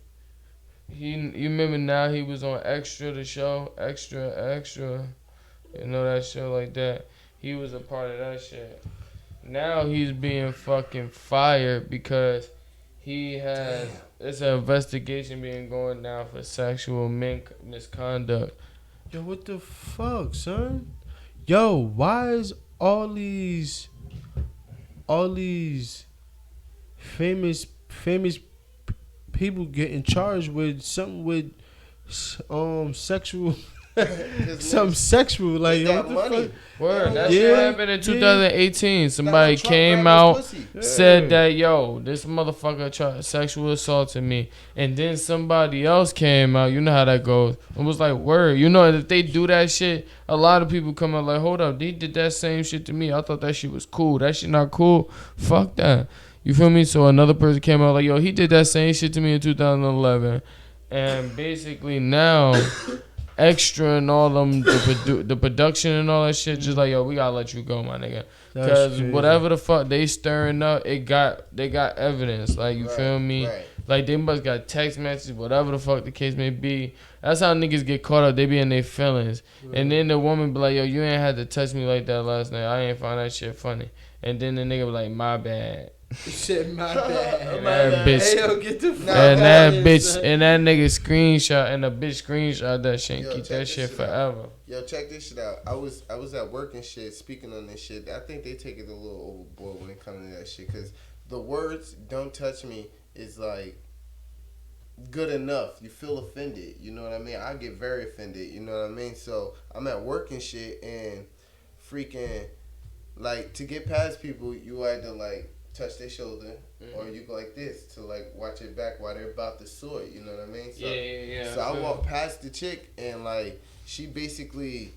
Speaker 1: You remember now he was on Extra, the show, Extra. You know that show like that. He was a part of that shit. Now he's being fucking fired because it's an investigation being going down for sexual misconduct.
Speaker 4: Yo, what the fuck, son? Yo, why is all these famous people getting charged with something with sexual something sexual, like,
Speaker 3: They
Speaker 4: yo,
Speaker 3: got
Speaker 4: what the
Speaker 3: money.
Speaker 4: fuck?
Speaker 1: Word, that
Speaker 4: Yeah,
Speaker 1: shit happened in 2018. Somebody
Speaker 3: Trump
Speaker 1: came
Speaker 3: grabbing
Speaker 1: out,
Speaker 3: pussy.
Speaker 1: said that, yo, this motherfucker tried sexual assaulted me. And then somebody else came out, you know how that goes, and was like, word. You know, if they do that shit, a lot of people come out like, hold up, they did that same shit to me. I thought that shit was cool. That shit not cool. Fuck that. You feel me? So another person came out like, yo, he did that same shit to me in 2011. And basically now... Extra and all them, the production and all that shit, just like, yo, we gotta let you go, my nigga. Because whatever the fuck they stirring up, they got evidence. Like, you feel me?
Speaker 3: Right.
Speaker 1: Like, they must got text messages, whatever the fuck the case may be. That's how niggas get caught up. They be in their feelings. And then the woman be like, yo, you ain't had to touch me like that last night. I ain't find that shit funny. And then the nigga be like, my bad.
Speaker 4: Shit, my bad.
Speaker 1: And that bitch,
Speaker 4: Hey, yo, get the fuck
Speaker 1: and
Speaker 4: out
Speaker 1: that
Speaker 4: of here,
Speaker 1: bitch,
Speaker 4: son.
Speaker 1: and that nigga screenshot, and the bitch screenshot that shit and
Speaker 3: Yo,
Speaker 1: keep
Speaker 3: check
Speaker 1: that
Speaker 3: this
Speaker 1: shit
Speaker 3: shit
Speaker 1: forever.
Speaker 3: Yo, check this shit out. I was at work and shit, speaking on this shit. I think they take it a little overboard when it comes to that shit, because the words "don't touch me" is like good enough. You feel offended, you know what I mean? I get very offended, you know what I mean? So I'm at work and shit, and freaking, like, to get past people, you either like touch their shoulder, or you go like this to like watch it back while they're about to sword, you know what I mean? So,
Speaker 1: Yeah.
Speaker 3: So I walked past the chick, and like she basically,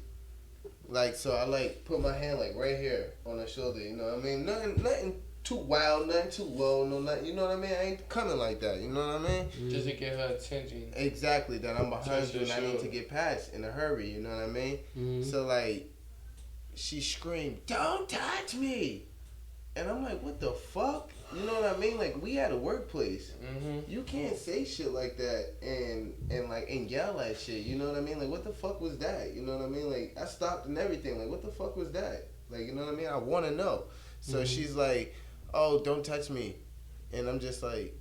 Speaker 3: like, so I like put my hand like right here on her shoulder, you know what I mean? Nothing too wild, nothing too low, nothing, you know what I mean? I ain't coming like that, you know what I mean?
Speaker 1: Just to get her attention.
Speaker 3: Exactly, that I'm behind
Speaker 1: Touch
Speaker 3: you and
Speaker 1: your
Speaker 3: I need to
Speaker 1: shoulder.
Speaker 3: get past in a hurry, you know what I mean? So like, she screamed, "Don't touch me!" And I'm like, what the fuck? You know what I mean? Like, we at a workplace. You can't say shit like that and yell at shit. You know what I mean? Like, what the fuck was that? You know what I mean? Like, I stopped and everything. Like, what the fuck was that? Like, you know what I mean? I want to know. So she's like, "Oh, don't touch me," and I'm just like,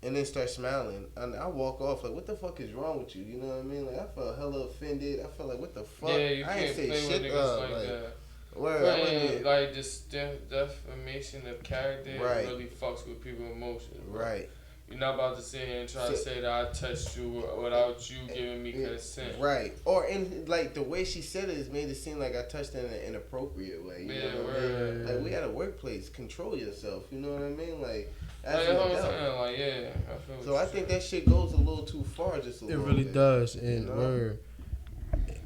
Speaker 3: and then start smiling. And I walk off like, what the fuck is wrong with you? You know what I mean? Like, I felt hella offended. I felt like, what the fuck?
Speaker 1: Yeah, you
Speaker 3: I
Speaker 1: can't
Speaker 3: ain't say
Speaker 1: play with
Speaker 3: shit
Speaker 1: niggas
Speaker 3: up.
Speaker 1: like that.
Speaker 3: Word,
Speaker 1: But
Speaker 3: I wasn't-
Speaker 1: like this defamation of character
Speaker 3: Right.
Speaker 1: really fucks with people's emotions. Bro.
Speaker 3: Right.
Speaker 1: You're not about to sit here and try to say that I touched you without you giving me consent.
Speaker 3: Right. Or in like the way she said it made it seem like I touched her in an inappropriate way. You know what I mean? Like, we at a workplace, control yourself. You know what I mean? Like, that's
Speaker 1: Like,
Speaker 3: an
Speaker 1: I'm
Speaker 3: adult.
Speaker 1: saying, like, yeah. I feel
Speaker 3: So I think that shit goes a little too far, just a
Speaker 4: It
Speaker 3: little
Speaker 4: really
Speaker 3: bit.
Speaker 4: does, and
Speaker 3: You know?
Speaker 4: word.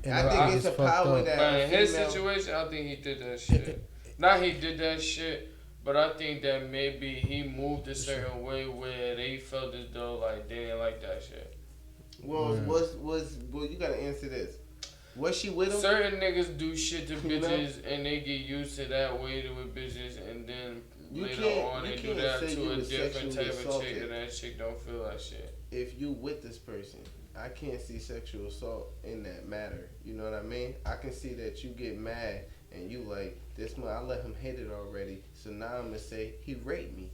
Speaker 4: And
Speaker 3: I think it's a
Speaker 4: fucked
Speaker 3: power
Speaker 4: up.
Speaker 3: that
Speaker 1: But
Speaker 3: a
Speaker 1: in his
Speaker 3: female-
Speaker 1: situation, I think he did that shit. Not he did that shit, but I think that maybe he moved a certain way where they felt as though like they didn't like that shit.
Speaker 3: Well, well, you gotta answer this. Was she with him?
Speaker 1: Certain niggas do shit to
Speaker 3: You know?
Speaker 1: bitches and they get used to that way with bitches, and then
Speaker 3: You
Speaker 1: later
Speaker 3: can't-
Speaker 1: on
Speaker 3: you
Speaker 1: they do
Speaker 3: can't
Speaker 1: that
Speaker 3: say you
Speaker 1: to a
Speaker 3: was
Speaker 1: different
Speaker 3: sexually
Speaker 1: type of chick,
Speaker 3: assaulted.
Speaker 1: and that chick don't feel that shit.
Speaker 3: If you with this person, I can't see sexual assault in that matter. You know what I mean? I can see that you get mad and you like, this man, I let him hit it already, so now I'm gonna say he raped me.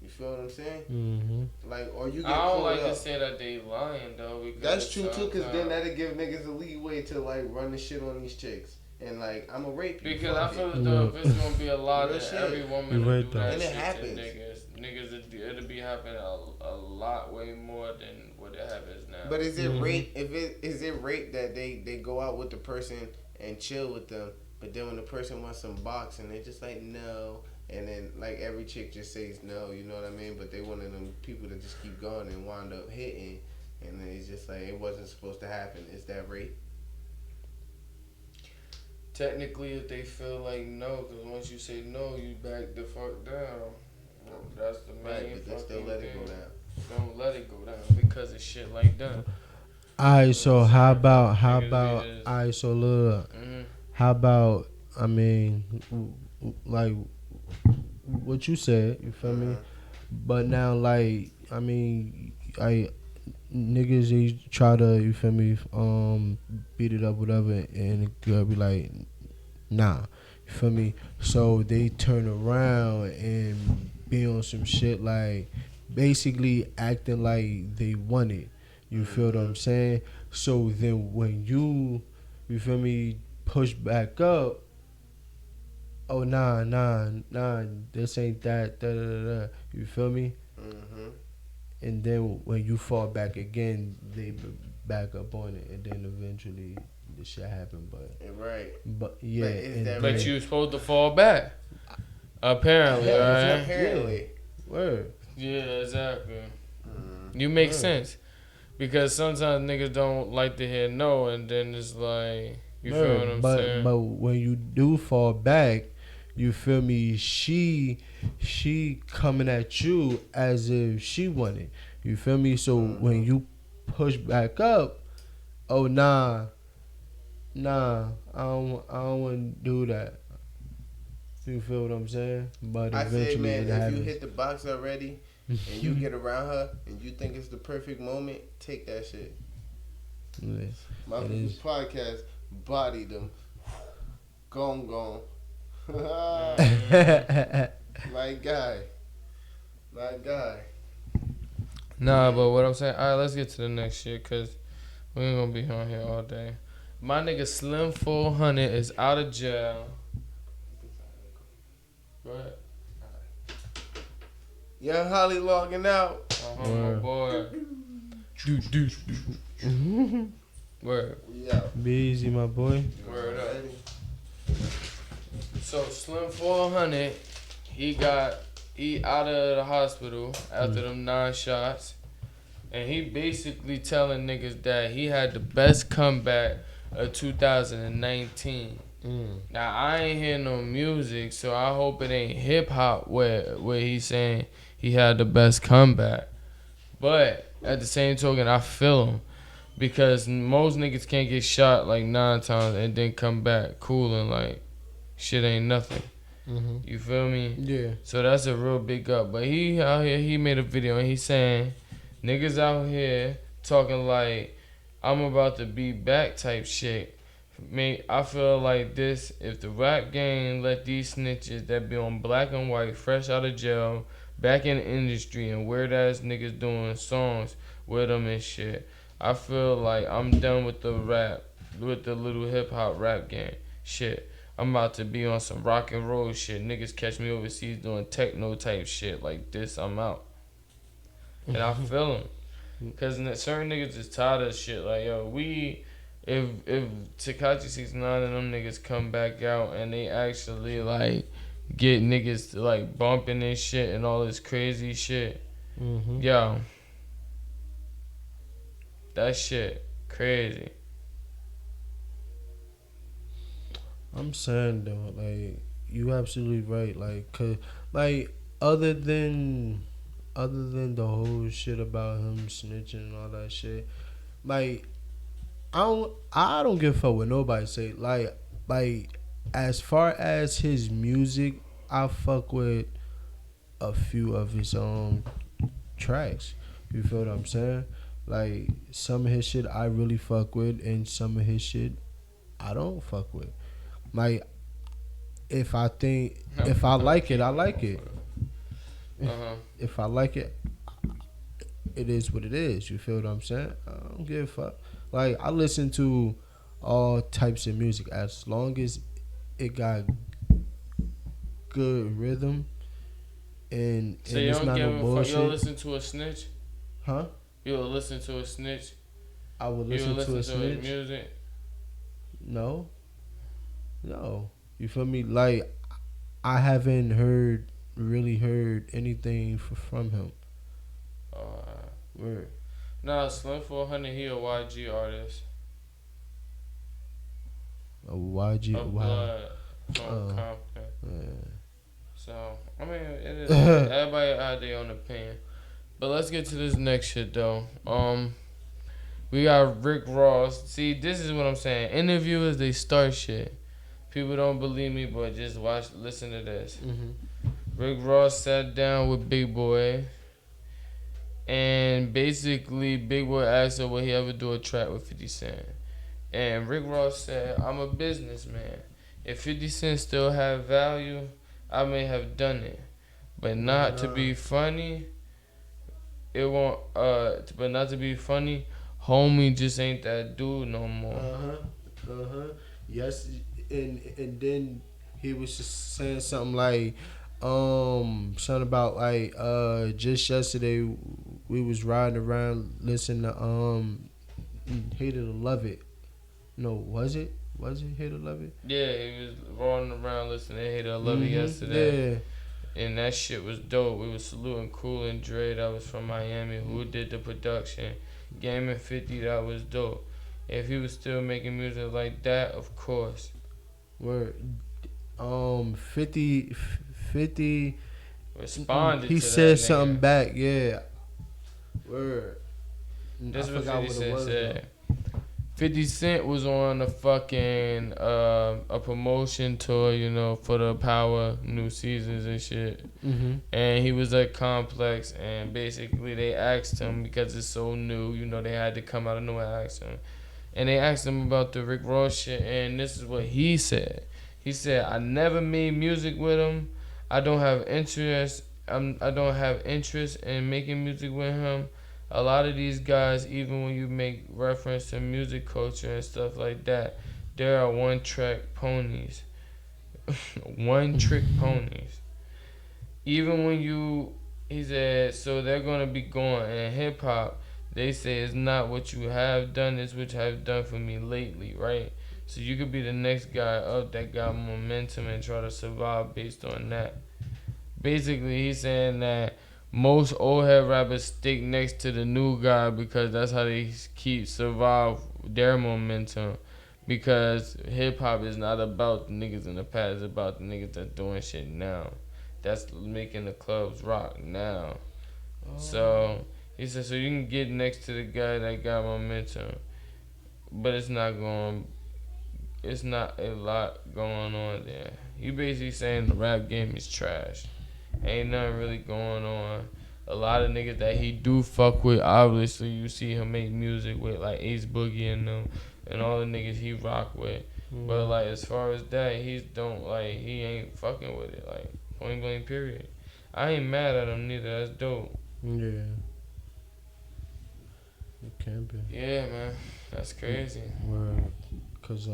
Speaker 3: You feel what I'm saying? Like, or you get
Speaker 1: I don't
Speaker 3: pulled
Speaker 1: like
Speaker 3: up.
Speaker 1: to say that they lying though. Because
Speaker 3: That's true too, cause then
Speaker 1: sometimes-
Speaker 3: that'll give niggas a leeway to like run the shit on these chicks and like, I'm gonna rape you.
Speaker 1: Because
Speaker 3: fuck
Speaker 1: I feel
Speaker 3: it.
Speaker 1: as though if it's gonna be a lot
Speaker 3: Real
Speaker 1: of
Speaker 3: shit.
Speaker 1: every woman
Speaker 4: You
Speaker 1: to
Speaker 4: right
Speaker 1: do
Speaker 4: though.
Speaker 1: that
Speaker 3: And it
Speaker 1: shit to
Speaker 3: happens.
Speaker 1: niggas, niggas, it'll be happening a lot way more than what it happens now.
Speaker 3: But is it rape? Is it rape that they go out with the person and chill with them, but then when the person wants some boxing, they just like no, and then like every chick just says no, you know what I mean? But they one of them people that just keep going and wind up hitting, and then it's just like it wasn't supposed to happen. Is that rape?
Speaker 1: Technically, if they feel like no, because once you say no, you back the fuck down. That's the main
Speaker 3: Right, but they still let it go down.
Speaker 1: Don't let it go down because of shit like that.
Speaker 4: Alright, so how about
Speaker 1: Niggas
Speaker 4: alright, so look,
Speaker 1: Mm-hmm.
Speaker 4: how about I mean, like what you said, you feel me? But now, like I mean, niggas they try to, you feel me, beat it up, whatever, and the girl be like, nah, you feel me? So they turn around and be on some shit like basically acting like they want it. You feel what I'm saying? So then when you feel me, push back up, oh nah, this ain't that, da da da. Da. You feel me?
Speaker 3: Mm-hmm.
Speaker 4: And then when you fall back again, they back up on it, and then eventually the shit happen.
Speaker 3: Right.
Speaker 4: But yeah,
Speaker 3: But is that
Speaker 1: But
Speaker 3: right?
Speaker 1: you supposed to fall back. Apparently, right?
Speaker 3: Apparently.
Speaker 4: word.
Speaker 1: Yeah, exactly.
Speaker 3: Mm.
Speaker 1: You make
Speaker 4: Right.
Speaker 1: sense. Because sometimes niggas don't like to hear no, and then it's like, you feel what I'm saying?
Speaker 4: But when you do fall back, you feel me? She coming at you as if she wanted. You feel me? So when you push back up, oh nah, I don't want to do that. You feel what I'm saying? But
Speaker 3: I say,
Speaker 4: eventually
Speaker 3: man,
Speaker 4: it
Speaker 3: if
Speaker 4: happens.
Speaker 3: you hit the box already and you get around her and you think it's the perfect moment, take that shit.
Speaker 4: Yeah.
Speaker 3: My
Speaker 4: It is.
Speaker 3: podcast, body them. Gone. My guy.
Speaker 1: Nah, but what I'm saying, alright, let's get to the next shit, because we ain't gonna be on here all day. My nigga Slim 400 is out of jail. Go ahead.
Speaker 3: Young Holly logging out.
Speaker 1: My boy. Word.
Speaker 3: We out.
Speaker 4: Be easy, my boy.
Speaker 1: Word up. So Slim 400, he out of the hospital after them 9 shots, and he basically telling niggas that he had the best comeback of 2019. Now I ain't hear no music, so I hope it ain't hip hop where he's saying he had the best comeback. But at the same token, I feel him. Because most niggas can't get shot like 9 times and then come back cool and like shit ain't nothing. You feel me?
Speaker 4: Yeah.
Speaker 1: So that's a real big up. But he out here, he made a video and he's saying niggas out here talking like I'm about to be back type shit. I feel like this, if the rap game let these snitches that be on black and white, fresh out of jail, back in the industry and weird ass niggas doing songs with them and shit, I feel like I'm done with the rap, with the little hip hop rap game shit. I'm about to be on some rock and roll shit. Niggas catch me overseas doing techno type shit like this, I'm out. And I feel them. Cause certain niggas is tired of shit. Like, yo, if Tekashi 69 and them niggas come back out and they actually like get niggas to like bumping this shit and all this crazy shit, yo, that shit crazy.
Speaker 4: I'm saying though, like you absolutely right. Like, 'cause, like other than the whole shit about him snitching and all that shit, like I don't give a fuck what nobody say. Like as far as his music, I fuck with a few of his tracks. You feel what I'm saying? Like some of his shit I really fuck with, and some of his shit I don't fuck with. Like if I like it, I like it. If I like it, it is what it is. You feel what I'm saying? I don't give a fuck. Like I listen to all types of music as long as it got good rhythm
Speaker 1: So you
Speaker 4: it's
Speaker 1: don't
Speaker 4: not
Speaker 1: give
Speaker 4: no
Speaker 1: a fuck.
Speaker 4: bullshit.
Speaker 1: You'll listen to a snitch.
Speaker 4: Huh?
Speaker 1: You'll listen to a snitch.
Speaker 4: I would
Speaker 1: You'll
Speaker 4: listen to a
Speaker 1: his
Speaker 4: snitch.
Speaker 1: music.
Speaker 4: No, no. You feel me? Like I haven't really heard anything from him. Word.
Speaker 1: Nah, Slim 400. He a YG artist.
Speaker 4: A YG.
Speaker 1: Of
Speaker 4: Wow.
Speaker 1: blood from Compton.
Speaker 4: Yeah.
Speaker 1: So I mean, it is. Everybody out there on opinion. But let's get to this next shit though. We got Rick Ross. See, this is what I'm saying. Interviewers, they start shit. People don't believe me, but just listen to this. Rick Ross sat down with Big Boy, and basically Big Boy asked him would he ever do a track with 50 Cent. And Rick Ross said, I'm a businessman. If 50 Cent still had value, I may have done it. But not to be funny, it won't, but not to be funny, homie just ain't that dude no more.
Speaker 4: Yes, and then he was just saying something like, something about like, just yesterday we was riding around listening to Hate It or Love It. No, was it Hate It or Love It?
Speaker 1: Yeah, he was rolling around listening to Hate It or Love It yesterday.
Speaker 4: Yeah.
Speaker 1: And that shit was dope. We was saluting Cool and Dre, that was from Miami, who did the production. Game and 50, that was dope. If he was still making music like that, of course.
Speaker 4: Word. 50
Speaker 1: responded
Speaker 4: he
Speaker 1: to
Speaker 4: said
Speaker 1: that
Speaker 4: something
Speaker 1: nigga.
Speaker 4: back, yeah. Word.
Speaker 1: This
Speaker 4: I
Speaker 1: was
Speaker 4: forgot
Speaker 1: 50
Speaker 4: what it
Speaker 1: Cent
Speaker 4: was,
Speaker 1: said. 50 Cent was on a fucking a promotion tour, you know, for the Power New Seasons and shit. And he was at Complex, and basically they asked him, because it's so new, you know, they had to come out of nowhere and ask him. And they asked him about the Rick Ross shit, and this is what he said. He said, I never made music with him. I don't have interest. I don't have interest in making music with him. A lot of these guys, even when you make reference to music culture and stuff like that, they are one-track ponies. One-trick ponies. Even when he said, so they're going to be going. And hip-hop, they say it's not what you have done, it's what you have done for me lately, right? So you could be the next guy up that got momentum and try to survive based on that. Basically, he's saying that most old head rappers stick next to the new guy because that's how they survive their momentum. Because hip hop is not about the niggas in the past, it's about the niggas that's doing shit now. That's making the clubs rock now. So he said, so you can get next to the guy that got momentum, but it's not a lot going on there. You basically saying the rap game is trash. Ain't nothing really going on. A lot of niggas that he do fuck with, obviously you see him make music with like Ace Boogie and them and all the niggas he rock with. But like as far as that, he ain't fucking with it. Like point blank period. I ain't mad at him neither. That's dope.
Speaker 4: Yeah. It can be.
Speaker 1: Yeah, man. That's crazy.
Speaker 4: Word. Cause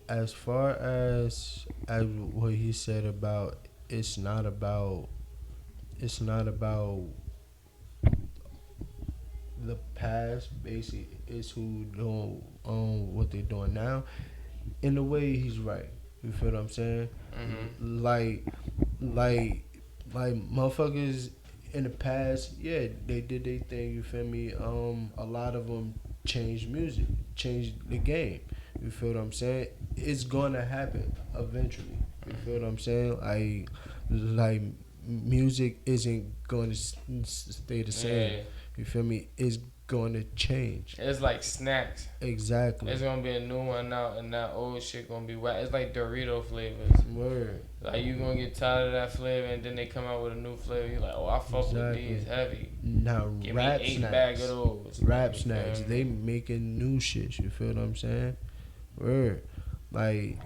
Speaker 4: as far as what he said about it's not about the past. Basically, it's who doing what they're doing now. In a way, he's right. You feel what I'm saying? Like motherfuckers in the past, yeah, they did their thing. You feel me? A lot of them changed music, changed the game. You feel what I'm saying? It's gonna happen eventually. You feel what I'm saying? Like music isn't going to stay the same.
Speaker 1: Yeah.
Speaker 4: You feel me? It's going to change.
Speaker 1: It's like snacks.
Speaker 4: Exactly.
Speaker 1: There's gonna be a new one out, and that old shit gonna be whack. It's like Dorito flavors.
Speaker 4: Word.
Speaker 1: Like you gonna get tired of that flavor, and then they come out with a new flavor. You're like, oh, I fuck with these heavy.
Speaker 4: Now
Speaker 1: Give
Speaker 4: rap
Speaker 1: me 8
Speaker 4: snacks.
Speaker 1: bag of those.
Speaker 4: Rap snacks. They making new shit. You feel what I'm saying? Word. Like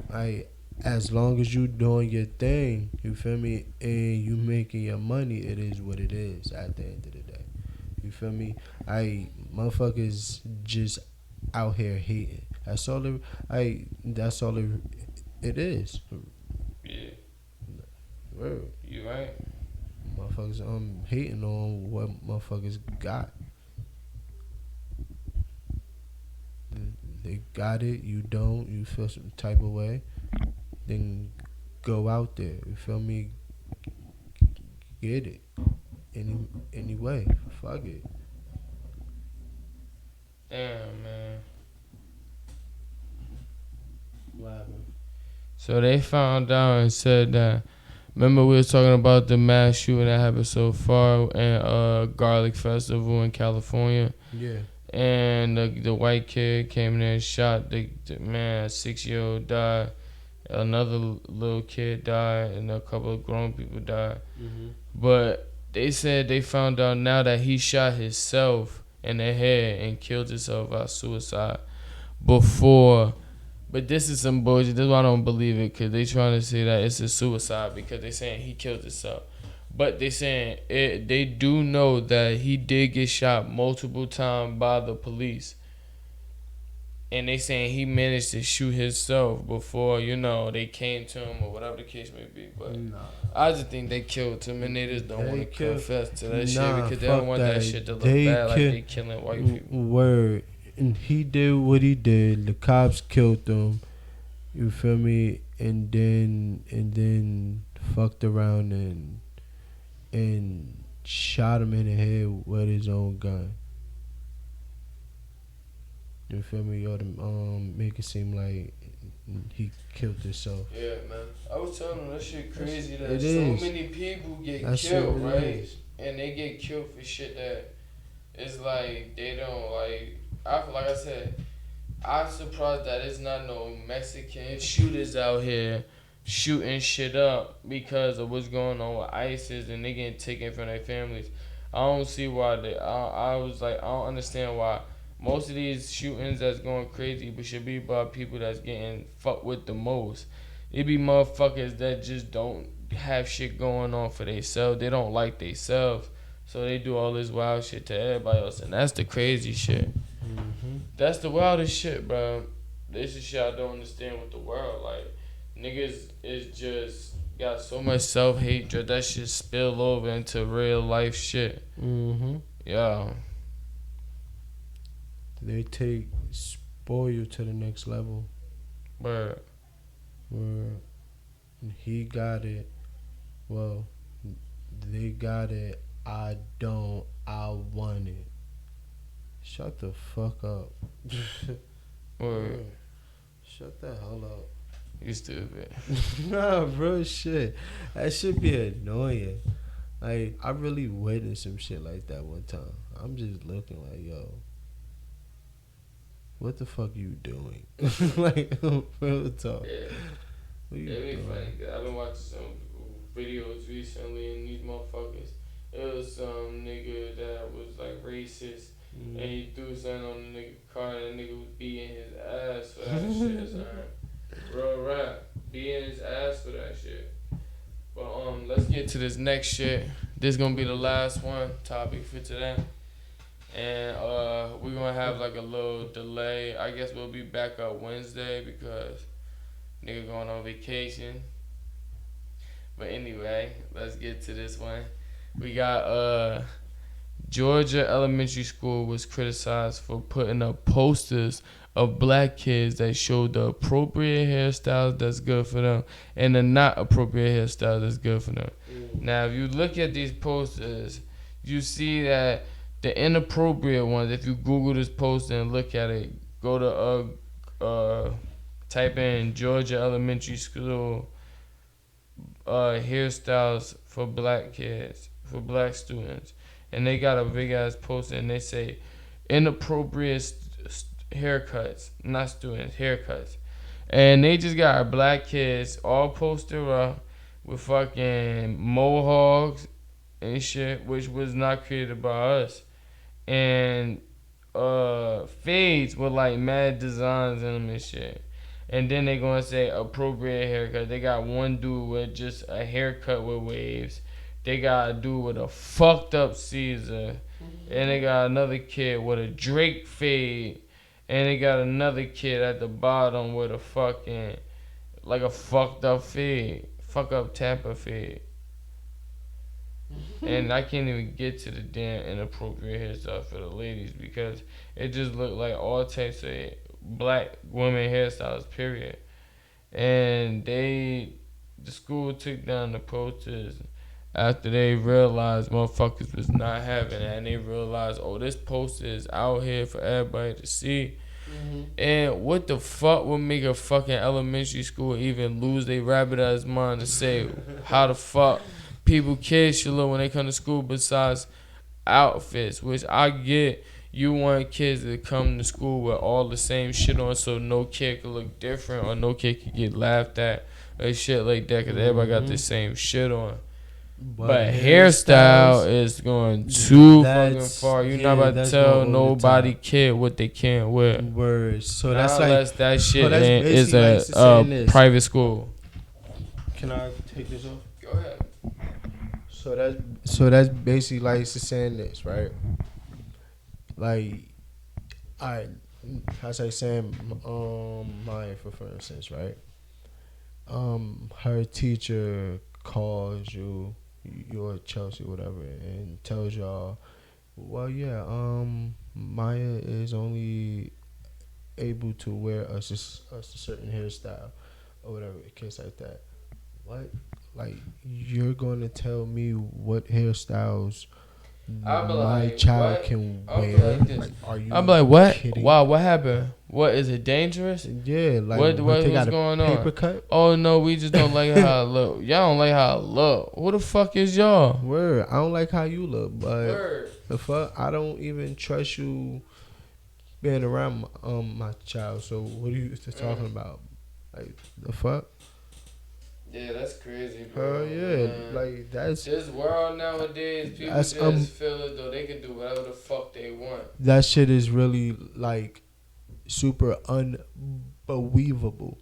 Speaker 4: as long as you doing your thing, you feel me, and you making your money, it is what it is at the end of the day. You feel me? Motherfuckers just out here hating. That's all it is.
Speaker 1: Yeah.
Speaker 4: Word.
Speaker 1: You right?
Speaker 4: motherfuckers hating on what motherfuckers got. They got it, you don't, you feel some type of way, then go out there. You feel me? Get it. Any way. Fuck it.
Speaker 1: Damn, man.
Speaker 4: What happened?
Speaker 1: So they found out and said that. Remember we were talking about the mass shooting that happened so far in Garlic Festival in California.
Speaker 4: Yeah.
Speaker 1: And the white kid came in there and shot the man. A 6-year-old died. Another little kid died, and a couple of grown people died.
Speaker 4: Mm-hmm.
Speaker 1: But they said they found out now that he shot himself in the head and killed himself by suicide before. But this is some bullshit. This is why I don't believe it, because they trying to say that it's a suicide because they saying he killed himself. But they saying they do know that he did get shot multiple times by the police. And they saying he managed to shoot himself before, they came to him or whatever the case may be. But
Speaker 4: Nah.
Speaker 1: I just think they killed him and they just don't
Speaker 4: They
Speaker 1: want to
Speaker 4: killed-
Speaker 1: confess to that shit
Speaker 4: Nah,
Speaker 1: because they don't
Speaker 4: fuck
Speaker 1: want that
Speaker 4: that.
Speaker 1: shit to look
Speaker 4: They
Speaker 1: bad like
Speaker 4: kill-
Speaker 1: they killing white people.
Speaker 4: Word. And he did what he did. The cops killed him. You feel me? And then fucked around and shot him in the head with his own gun. You feel me? You ought to make it seem like he killed himself.
Speaker 1: Yeah, man. I was telling them that shit crazy that
Speaker 4: It
Speaker 1: so
Speaker 4: is.
Speaker 1: many people get
Speaker 4: That shit
Speaker 1: killed,
Speaker 4: it
Speaker 1: right?
Speaker 4: is.
Speaker 1: And they get killed for shit that it's like they don't like. Like I said, I'm surprised that it's not no Mexican shooters out here shooting shit up because of what's going on with ISIS and they getting taken from their families. I don't see why I was like, I don't understand why most of these shootings that's going crazy but should be by people that's getting fucked with the most. It be motherfuckers that just don't have shit going on for themselves. They don't like themselves. So they do all this wild shit to everybody else. And that's the crazy shit.
Speaker 4: Mm-hmm.
Speaker 1: That's the wildest shit, bro. This is shit I don't understand with the world. Like, niggas is just got so much self-hatred that shit spill over into real life shit.
Speaker 4: Mm-hmm.
Speaker 1: Yeah.
Speaker 4: They spoil you to the next level.
Speaker 1: But
Speaker 4: Where he got it. Well, they got it. I don't. I want it. Shut the fuck up.
Speaker 1: Word.
Speaker 4: Shut the hell up.
Speaker 1: You stupid.
Speaker 4: Nah, bro, shit. That should be annoying. Like, I really witnessed some shit like that one time. I'm just looking like, yo, what the fuck you doing? Like, real talk.
Speaker 1: Yeah.
Speaker 4: What you
Speaker 1: It be
Speaker 4: doing?
Speaker 1: funny 'cause I've been watching some videos recently and these motherfuckers. It was some nigga that was like racist and he threw something on the nigga car and the nigga was beating his ass for that shit, son. Real rap. Beating his ass for that shit. But let's get to this next shit. This gonna be the last topic for today. And we're gonna have like a little delay. I guess we'll be back up Wednesday because nigga going on vacation. But anyway, let's get to this one. We got Georgia Elementary School was criticized for putting up posters of black kids that showed the appropriate hairstyles that's good for them and the not appropriate hairstyles that's good for them. Now, if you look at these posters, you see that the inappropriate ones, if you Google this poster and look at it, go to type in Georgia Elementary School hairstyles for black kids, for black students. And they got a big ass poster and they say inappropriate haircuts, not students, haircuts. And they just got black kids all posted up with fucking mohawks and shit, which was not created by us. And fades with like mad designs in them and shit. And then they gonna say appropriate haircut. They got one dude with just a haircut with waves. They got a dude with a fucked up Caesar. And they got another kid with a Drake fade. And they got another kid at the bottom with a fucking, like a fucked up fade. Fuck up Tampa fade. And I can't even get to the damn inappropriate hairstyle for the ladies because it just looked like all types of black women hairstyles, period. And the school took down the posters after they realized motherfuckers was not having it, and they realized, oh, this poster is out here for everybody to see. And what the fuck would make a fucking elementary school even lose their rabbit ass mind to say how the fuck kids should look when they come to school besides outfits, which I get. You want kids to come to school with all the same shit on so no kid could look different or no kid could get laughed at or shit like that because everybody got the same shit on. But hairstyle is going too fucking far. You're not about to tell nobody kid what they can't wear.
Speaker 4: Words. So
Speaker 1: Not
Speaker 4: that's like
Speaker 1: unless that shit
Speaker 4: that's
Speaker 1: is
Speaker 4: basically
Speaker 1: a
Speaker 4: like this.
Speaker 1: private school.
Speaker 4: Can I take this off?
Speaker 1: Go ahead.
Speaker 4: So that's basically like saying this, right? Like, I say saying Maya for instance, right? Her teacher calls you, you're Chelsea, whatever, and tells y'all, well, yeah, Maya is only able to wear a certain hairstyle or whatever, a case like that. What? Like, you're going to tell me what hairstyles my child what? Can wear? Like, are you?
Speaker 1: I'm like, what?
Speaker 4: Kidding?
Speaker 1: Wow, what happened? What is it dangerous?
Speaker 4: Yeah, like
Speaker 1: what's
Speaker 4: got
Speaker 1: going on?
Speaker 4: Paper cut?
Speaker 1: Oh no, we just don't like how I look. Y'all don't like how I look. Who the fuck is y'all?
Speaker 4: Word, I don't like how you look, but
Speaker 1: Word.
Speaker 4: The fuck, I don't even trust you being around my child. So what are you talking about? Like the fuck?
Speaker 1: Yeah, that's crazy, bro.
Speaker 4: Yeah, like that's
Speaker 1: this world nowadays. People just feel as though they can do whatever the fuck they want.
Speaker 4: That shit is really like super unbelievable.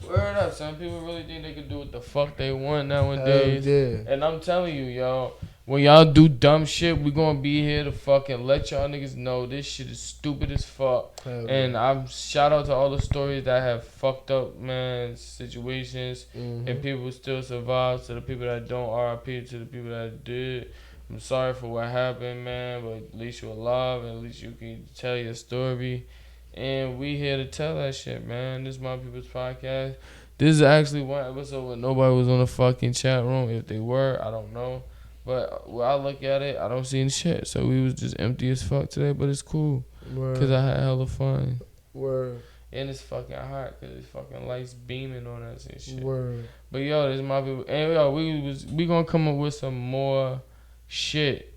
Speaker 1: Word up, some people really think they can do what the fuck they want nowadays.
Speaker 4: Yeah.
Speaker 1: And I'm telling you, y'all, when y'all do dumb shit, we gonna be here to fucking let y'all niggas know this shit is stupid as fuck. And I'm shout out to all the stories that have fucked up, man, situations, and people still survive. To the people that don't, RIP to the people that did. I'm sorry for what happened, man, but at least you're alive, and at least you can tell your story. And we here to tell that shit, man. This is My People's Podcast. This is actually one episode where nobody was on the fucking chat room. If they were, I don't know. But when I look at it, I don't see any shit. So we was just empty as fuck today, but it's cool. Because I had hella fun.
Speaker 4: Word.
Speaker 1: And it's fucking hot because it's fucking lights beaming on us and shit.
Speaker 4: Word.
Speaker 1: But yo, this is My People. And yo, we gonna come up with some more shit.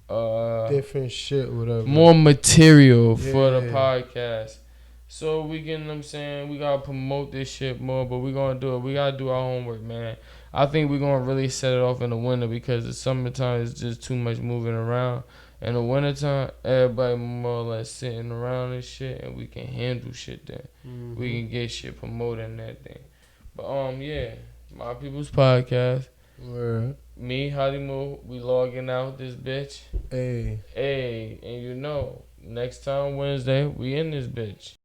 Speaker 4: Different shit, whatever.
Speaker 1: More material for the podcast. So we getting, I'm saying, we gotta promote this shit more, but we gonna do it. We gotta do our homework, man. I think we're gonna really set it off in the winter because the summertime is just too much moving around. In the wintertime, everybody more or less sitting around and shit, and we can handle shit then. We can get shit promoted and that thing. But yeah, My People's Podcast.
Speaker 4: Word.
Speaker 1: Me, Hadimu, we logging out this bitch.
Speaker 4: Hey,
Speaker 1: and you know, next time Wednesday, we in this bitch.